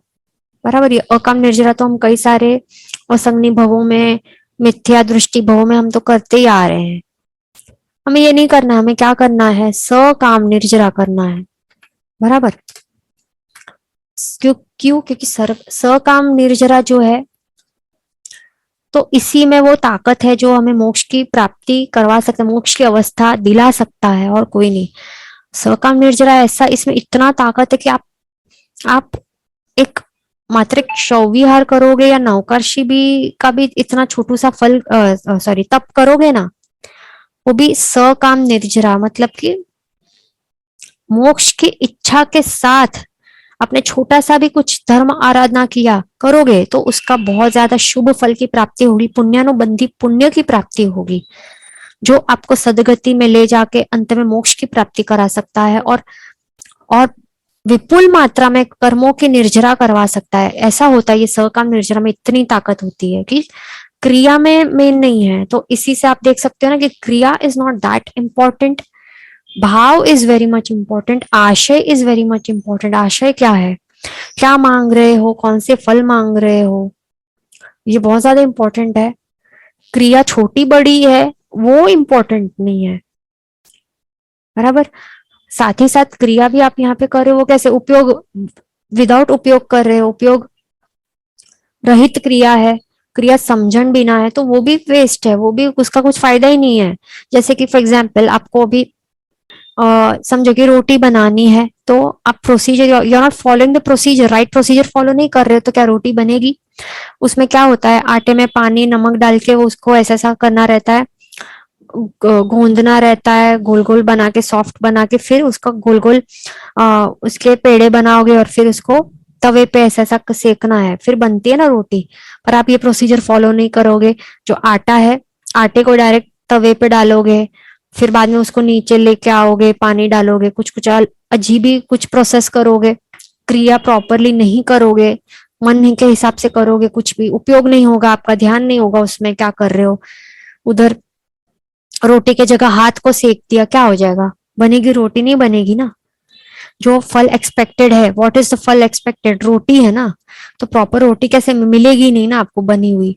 बराबर, ये अकाम निर्जरा तो हम कई सारे असंगनी भवों में, मिथ्या दृष्टि भवों में हम तो करते ही आ रहे हैं। हमें ये नहीं करना, हमें क्या करना है? सकाम निर्जरा करना है। बराबर, क्यों? क्योंकि सकाम निर्जरा जो है, तो इसी में वो ताकत है जो हमें मोक्ष की प्राप्ति करवा सकता है, मोक्ष की अवस्था दिला सकता है, और कोई नहीं। सकाम निर्जरा ऐसा, इसमें इतना ताकत है कि आप एक मात्र एक शवविहार करोगे या नौकरशी भी का भी इतना छोटू सा फल, सॉरी, तप करोगे ना, वो भी सकाम निर्जरा, मतलब कि मोक्ष की इच्छा के साथ आपने छोटा सा भी कुछ धर्म आराधना किया करोगे, तो उसका बहुत ज्यादा शुभ फल की प्राप्ति होगी, पुण्यानुबंधी पुण्य की प्राप्ति होगी, जो आपको सदगति में ले जाके अंत में मोक्ष की प्राप्ति करा सकता है, और विपुल मात्रा में कर्मों की निर्जरा करवा सकता है। ऐसा होता है, ये सकाम निर्जरा में इतनी ताकत होती है कि क्रिया में मेन नहीं है। तो इसी से आप देख सकते हो ना कि क्रिया इज नॉट दैट इम्पोर्टेंट, भाव इज वेरी मच इम्पोर्टेंट, आशय इज वेरी मच इम्पोर्टेंट। आशय क्या है, क्या मांग रहे हो, कौन से फल मांग रहे हो, ये बहुत ज्यादा इम्पोर्टेंट है। क्रिया छोटी बड़ी है वो इम्पोर्टेंट नहीं है। बराबर, साथ ही साथ क्रिया भी आप यहाँ पे कर रहे हो, वो कैसे? उपयोग, विदाउट उपयोग कर रहे हो, उपयोग रहित क्रिया है, क्रिया समझन बिना है, तो वो भी वेस्ट है, वो भी उसका कुछ फायदा ही नहीं है। जैसे कि फॉर एग्जाम्पल आपको अभी समझो कि रोटी बनानी है, तो आप procedure, you are not following the procedure, right procedure follow नहीं कर रहे हो, तो क्या रोटी बनेगी? उसमें क्या होता है? आटे में पानी नमक डाल के वो उसको ऐसा ऐसा करना रहता है, गूंदना रहता है, गोल गोल बना के, सॉफ्ट बना के, फिर उसका गोल गोल उसके पेड़े बनाओगे, और फिर उसको तवे पे ऐसा ऐसा सेकना है, फिर बनती है ना रोटी। पर आप ये प्रोसीजर फॉलो नहीं करोगे। जो आटा है, आटे को डायरेक्ट तवे पे डालोगे, फिर बाद में उसको नीचे लेके आओगे, पानी डालोगे, कुछ कुछ अजीब ही कुछ प्रोसेस करोगे, क्रिया प्रॉपरली नहीं करोगे, मन के हिसाब से करोगे, कुछ भी उपयोग नहीं होगा, आपका ध्यान नहीं होगा उसमें क्या कर रहे हो। उधर रोटी के जगह हाथ को सेक दिया, क्या हो जाएगा? बनेगी रोटी? नहीं बनेगी ना। जो फल एक्सपेक्टेड है, व्हाट इज द फल एक्सपेक्टेड? रोटी है ना, तो प्रॉपर रोटी कैसे मिलेगी नहीं ना आपको बनी हुई।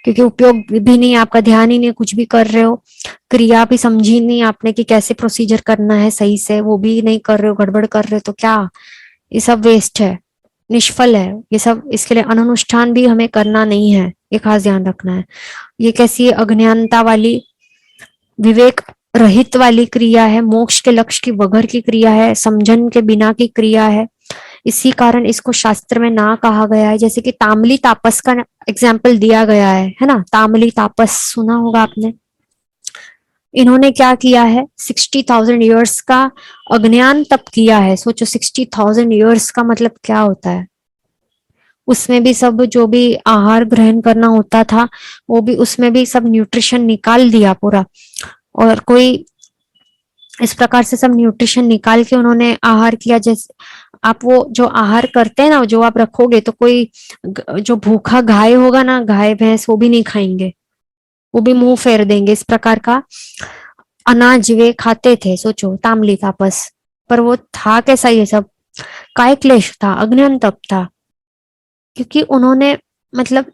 क्योंकि उपयोग भी नहीं, आपका ध्यान ही नहीं, कुछ भी कर रहे हो, क्रिया भी समझी नहीं आपने कि कैसे प्रोसीजर करना है सही से, वो भी नहीं कर रहे हो, गड़बड़ कर रहे हो, तो क्या, ये सब वेस्ट है, निष्फल है ये सब। इसके लिए अनुष्ठान भी हमें करना नहीं है, ये खास ध्यान रखना है। ये कैसी अज्ञानता वाली, विवेक रहित वाली क्रिया है, मोक्ष के लक्ष्य की वगैर की क्रिया है, समझन के बिना की क्रिया है। इसी कारण इसको शास्त्र में ना कहा गया है। जैसे कि ताम्ली तापस का एग्जाम्पल दिया गया है ना, ताम्ली तापस सुना होगा आपने। इन्होंने क्या किया है, 60,000 ईयर्स का अज्ञान तप किया है। सोचो 60,000 ईयर्स का मतलब क्या होता है। उसमें भी सब जो भी आहार ग्रहण करना होता था, वो भी उसमें भी सब न्यूट्रिशन निकाल दिया पूरा। और कोई इस प्रकार से सब न्यूट्रिशन निकाल के उन्होंने आहार किया। जैसे आप वो जो आहार करते हैं ना, जो आप रखोगे तो कोई जो भूखा गाय होगा ना, गाय भैंस, वो भी नहीं खाएंगे, वो भी मुंह फेर देंगे। इस प्रकार का अनाज वे खाते थे। सोचो ताम्ली तापस, पर वो था कैसा ये सब, काय क्लेश था, अज्ञान तप था। क्योंकि उन्होंने मतलब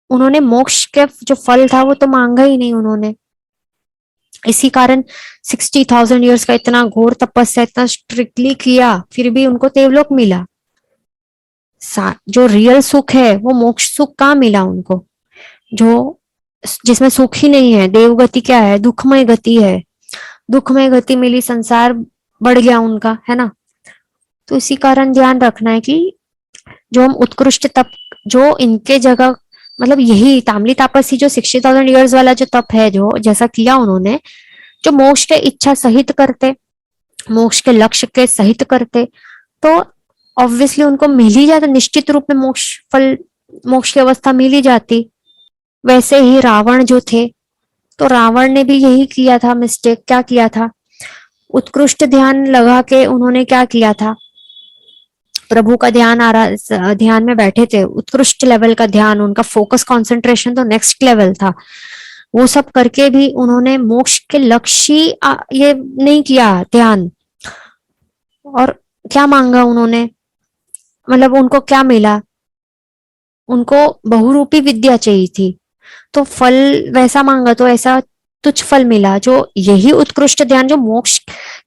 उन्होंने मोक्ष के जो फल था वो तो मांगा ही नहीं उन्होंने। इसी कारण 60,000 ईयर्स का इतना घोर तपस्या, इतना स्ट्रिक्टली किया, फिर भी उनको देवलोक मिला। जो रियल सुख है वो मोक्ष सुख कहाँ मिला उनको, जो जिसमें सुख ही नहीं है। देवगति क्या है, दुखमय गति है, दुखमय गति मिली, संसार बढ़ गया उनका, है ना। तो इसी कारण ध्यान रखना है कि जो हम उत्कृष्ट तप, जो इनके जगह मतलब यही ताम्ली तापसी जो 60,000 ईयर्स वाला जो तप है, जो जैसा किया उन्होंने, जो मोक्ष के इच्छा सहित करते, मोक्ष के लक्ष्य के सहित करते, तो ऑब्वियसली उनको मिल ही जाता, निश्चित रूप में मोक्ष फल, मोक्ष की अवस्था मिल ही जाती। वैसे ही रावण जो थे, तो रावण ने भी यही किया था मिस्टेक। क्या किया था, उत्कृष्ट ध्यान लगा के उन्होंने क्या किया था, प्रभु का ध्यान आ रहा, ध्यान में बैठे थे, उत्कृष्ट लेवल का ध्यान, उनका फोकस कंसंट्रेशन तो नेक्स्ट लेवल था। वो सब करके भी उन्होंने मोक्ष के लक्ष्य ये नहीं किया ध्यान। और क्या मांगा उन्होंने, मतलब उनको क्या मिला, उनको बहुरूपी विद्या चाहिए थी, तो फल वैसा मांगा तो ऐसा तुच्छ फल मिला। जो यही उत्कृष्ट ध्यान जो मोक्ष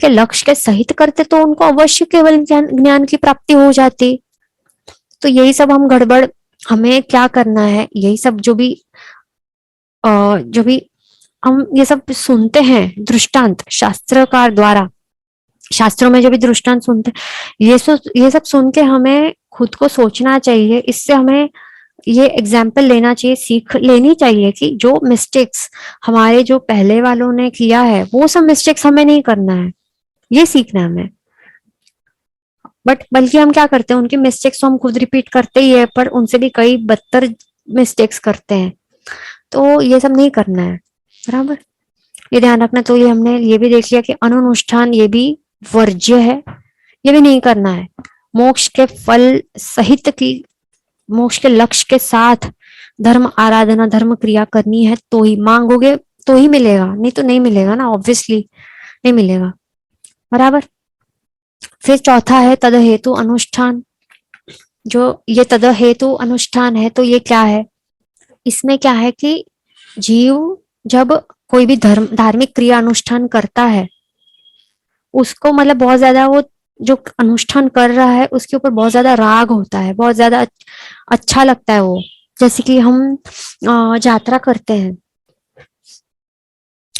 के लक्ष्य के सहित करते, तो उनको अवश्य केवल ज्ञान की प्राप्ति हो जाती। तो यही सब हम गड़बड़, हमें क्या करना है, यही सब जो भी हम ये सब सुनते हैं दृष्टांत शास्त्रकार द्वारा, शास्त्रों में जो भी दृष्टांत सुनते हैं, ये सब सुन के हमें खुद को सोचना चाहिए। इससे हमें ये एग्जाम्पल लेना चाहिए, सीख लेनी चाहिए कि जो मिस्टेक्स हमारे जो पहले वालों ने किया है, वो सब मिस्टेक्स हमें नहीं करना है, ये सीखना है हमें। बट बल्कि हम क्या करते हैं, उनकी मिस्टेक्स तो हम खुद रिपीट करते ही है, पर उनसे भी कई बदतर मिस्टेक्स करते हैं। तो ये सब नहीं करना है, बराबर, ये ध्यान रखना। तो ये हमने ये भी देख लिया कि अनुष्ठान ये भी वर्ज्य है, ये भी नहीं करना है। मोक्ष के फल सहित की, मोक्ष के लक्ष्य के साथ धर्म आराधना, धर्म क्रिया करनी है, तो ही मांगोगे तो ही मिलेगा, नहीं तो नहीं मिलेगा ना, ऑब्वियसली नहीं मिलेगा, बराबर। फिर चौथा है तद हेतु अनुष्ठान। जो ये तद हेतु अनुष्ठान है, तो ये क्या है, इसमें क्या है कि जीव जब कोई भी धार्मिक क्रिया अनुष्ठान करता है, उसको मतलब बहुत ज्यादा वो जो अनुष्ठान कर रहा है उसके ऊपर बहुत ज्यादा राग होता है, बहुत ज्यादा अच्छा लगता है वो। जैसे कि हम यात्रा करते हैं,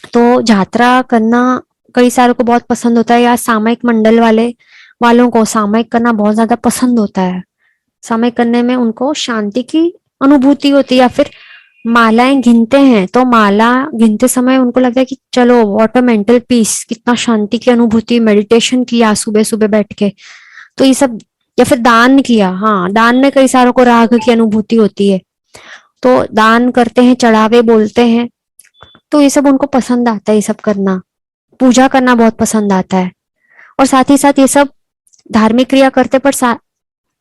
तो यात्रा करना कई सारों को बहुत पसंद होता है, या सामयिक मंडल वालों को सामयिक करना बहुत ज्यादा पसंद होता है। सामयिक करने में उनको शांति की अनुभूति होती है, या फिर मालाएं गिनते हैं, तो माला गिनते समय उनको लगता है कि चलो व्हाट अ मेंटल पीस, कितना शांति की अनुभूति, मेडिटेशन किया सुबह सुबह बैठ के, तो ये सब। या फिर दान किया, हाँ दान में कई सारों को राग की अनुभूति होती है, तो दान करते हैं, चढ़ावे बोलते हैं, तो ये सब उनको पसंद आता है, ये सब करना, पूजा करना बहुत पसंद आता है। और साथ ही साथ ये सब धार्मिक क्रिया करते, पर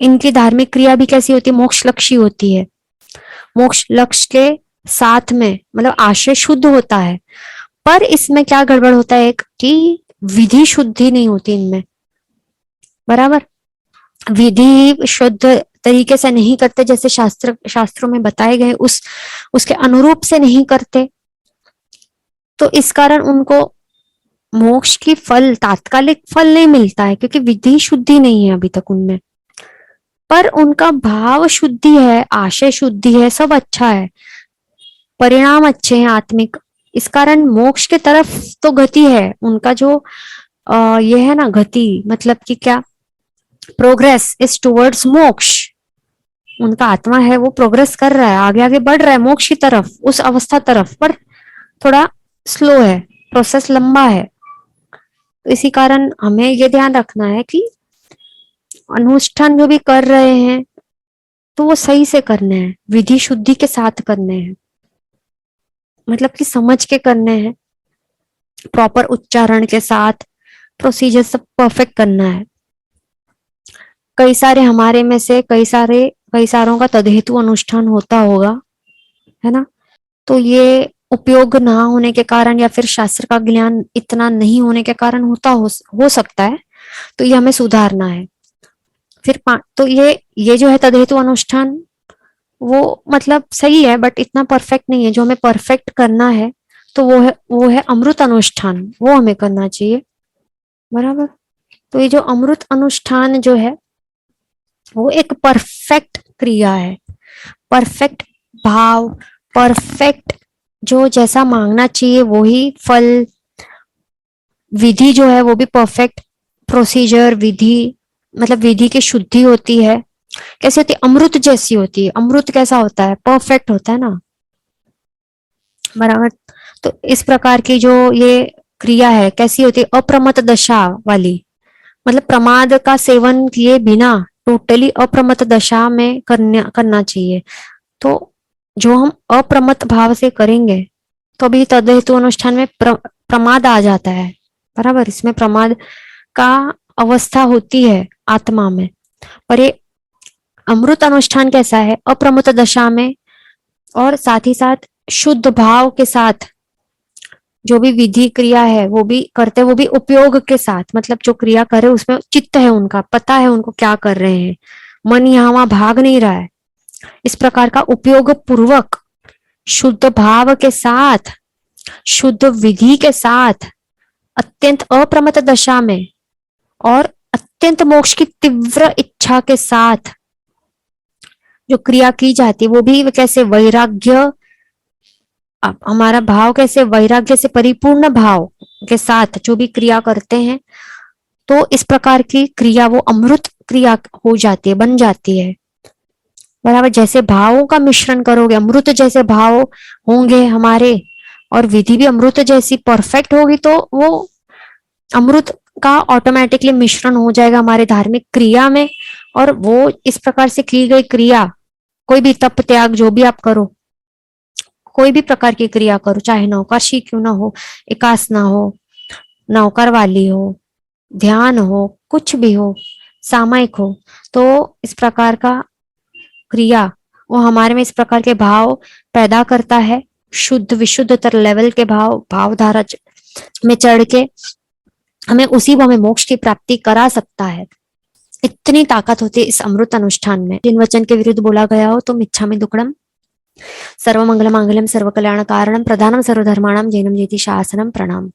इनकी धार्मिक क्रिया भी कैसी होती है, मोक्ष लक्ष्य होती है। मोक्ष लक्ष्य के साथ में मतलब आशय शुद्ध होता है, पर इसमें क्या गड़बड़ होता है, एक कि विधि शुद्धि नहीं होती इनमें, बराबर। विधि शुद्ध तरीके से नहीं करते, जैसे शास्त्रों में बताए गए उसके अनुरूप से नहीं करते, तो इस कारण उनको मोक्ष की फल, तात्कालिक फल नहीं मिलता है, क्योंकि विधि शुद्धि नहीं है अभी तक उनमें। पर उनका भाव शुद्धि है, आशय शुद्धि है, सब अच्छा है, परिणाम अच्छे हैं आत्मिक, इस कारण मोक्ष के तरफ तो गति है उनका। जो ये है ना गति, मतलब कि क्या, प्रोग्रेस इज टुवर्ड्स मोक्ष। उनका आत्मा है वो प्रोग्रेस कर रहा है, आगे आगे बढ़ रहा है मोक्ष की तरफ, उस अवस्था तरफ, पर थोड़ा स्लो है, प्रोसेस लंबा है। तो इसी कारण हमें ये ध्यान रखना है कि अनुष्ठान जो भी कर रहे हैं तो वो सही से करने हैं, विधि शुद्धि के साथ करने हैं, मतलब कि समझ के करने हैं, प्रॉपर उच्चारण के साथ, प्रोसीजर सब परफेक्ट करना है। कई सारे हमारे में से कई सारों का तदहेतु अनुष्ठान होता होगा, है ना, तो ये उपयोग ना होने के कारण या फिर शास्त्र का ज्ञान इतना नहीं होने के कारण हो सकता है, तो ये हमें सुधारना है। फिर तो ये जो है तदहेतु अनुष्ठान, वो मतलब सही है बट इतना परफेक्ट नहीं है। जो हमें परफेक्ट करना है तो वो है अमृत अनुष्ठान, वो हमें करना चाहिए, बराबर। तो ये जो अमृत अनुष्ठान जो है वो एक परफेक्ट क्रिया है, परफेक्ट भाव, परफेक्ट जो जैसा मांगना चाहिए वो ही फल, विधि जो है वो भी परफेक्ट, प्रोसीजर विधि, मतलब विधि की शुद्धि होती है, कैसी होती है, अमृत जैसी होती है। अमृत कैसा होता है, परफेक्ट होता है ना, बराबर। तो इस प्रकार की जो ये क्रिया है कैसी होती है, अप्रमत्त दशा वाली, मतलब प्रमाद का सेवन किए बिना टोटली अप्रमत्त दशा में करना चाहिए। तो जो हम अप्रमत्त भाव से करेंगे तो अभी तदहेतु अनुष्ठान में प्रमाद आ जाता है, बराबर। इसमें प्रमाद का अवस्था होती है आत्मा में, पर ये अमृत अनुष्ठान कैसा है, अप्रमत्त दशा में, और साथ ही साथ शुद्ध भाव के साथ जो भी विधि क्रिया है वो भी करते, वो भी उपयोग के साथ, मतलब जो क्रिया करे उसमें चित्त है उनका, पता है उनको क्या कर रहे हैं, मन यहाँ वहां भाग नहीं रहा है। इस प्रकार का उपयोग पूर्वक शुद्ध भाव के साथ, शुद्ध विधि के साथ, अत्यंत अप्रमत्त दशा में और अत्यंत मोक्ष की तीव्र इच्छा के साथ जो क्रिया की जाती है, वो भी कैसे, वैराग्य, हमारा भाव कैसे, वैराग्य से परिपूर्ण भाव के साथ जो भी क्रिया करते हैं, तो इस प्रकार की क्रिया वो अमृत क्रिया हो जाती है, बन जाती है, बराबर। जैसे भावों का मिश्रण करोगे, अमृत जैसे भाव होंगे हमारे, और विधि भी अमृत जैसी परफेक्ट होगी, तो वो अमृत का ऑटोमेटिकली मिश्रण हो जाएगा हमारे धार्मिक क्रिया में। और वो इस प्रकार से की गई क्रिया, कोई भी तप त्याग जो भी आप करो, कोई भी प्रकार की क्रिया करो, चाहे नौकरशी क्यों ना हो, एकासना हो, नौकर वाली हो, ध्यान हो, कुछ भी हो, सामायिक हो, तो इस प्रकार का क्रिया वो हमारे में इस प्रकार के भाव पैदा करता है, शुद्ध विशुद्धतर लेवल के भाव धारा में चढ़ के हमें उसी में मोक्ष की प्राप्ति करा सकता है। इतनी ताकत होती है इस अमृत अनुष्ठान में। जिन वचन के विरुद्ध बोला गया हो तो इच्छामि दुक्कडम। सर्वमंगल मांगल्यम सर्वकल्याण कारणम प्रधानम सर्वधर्माणाम जैनम जेति शासनम। प्रणाम।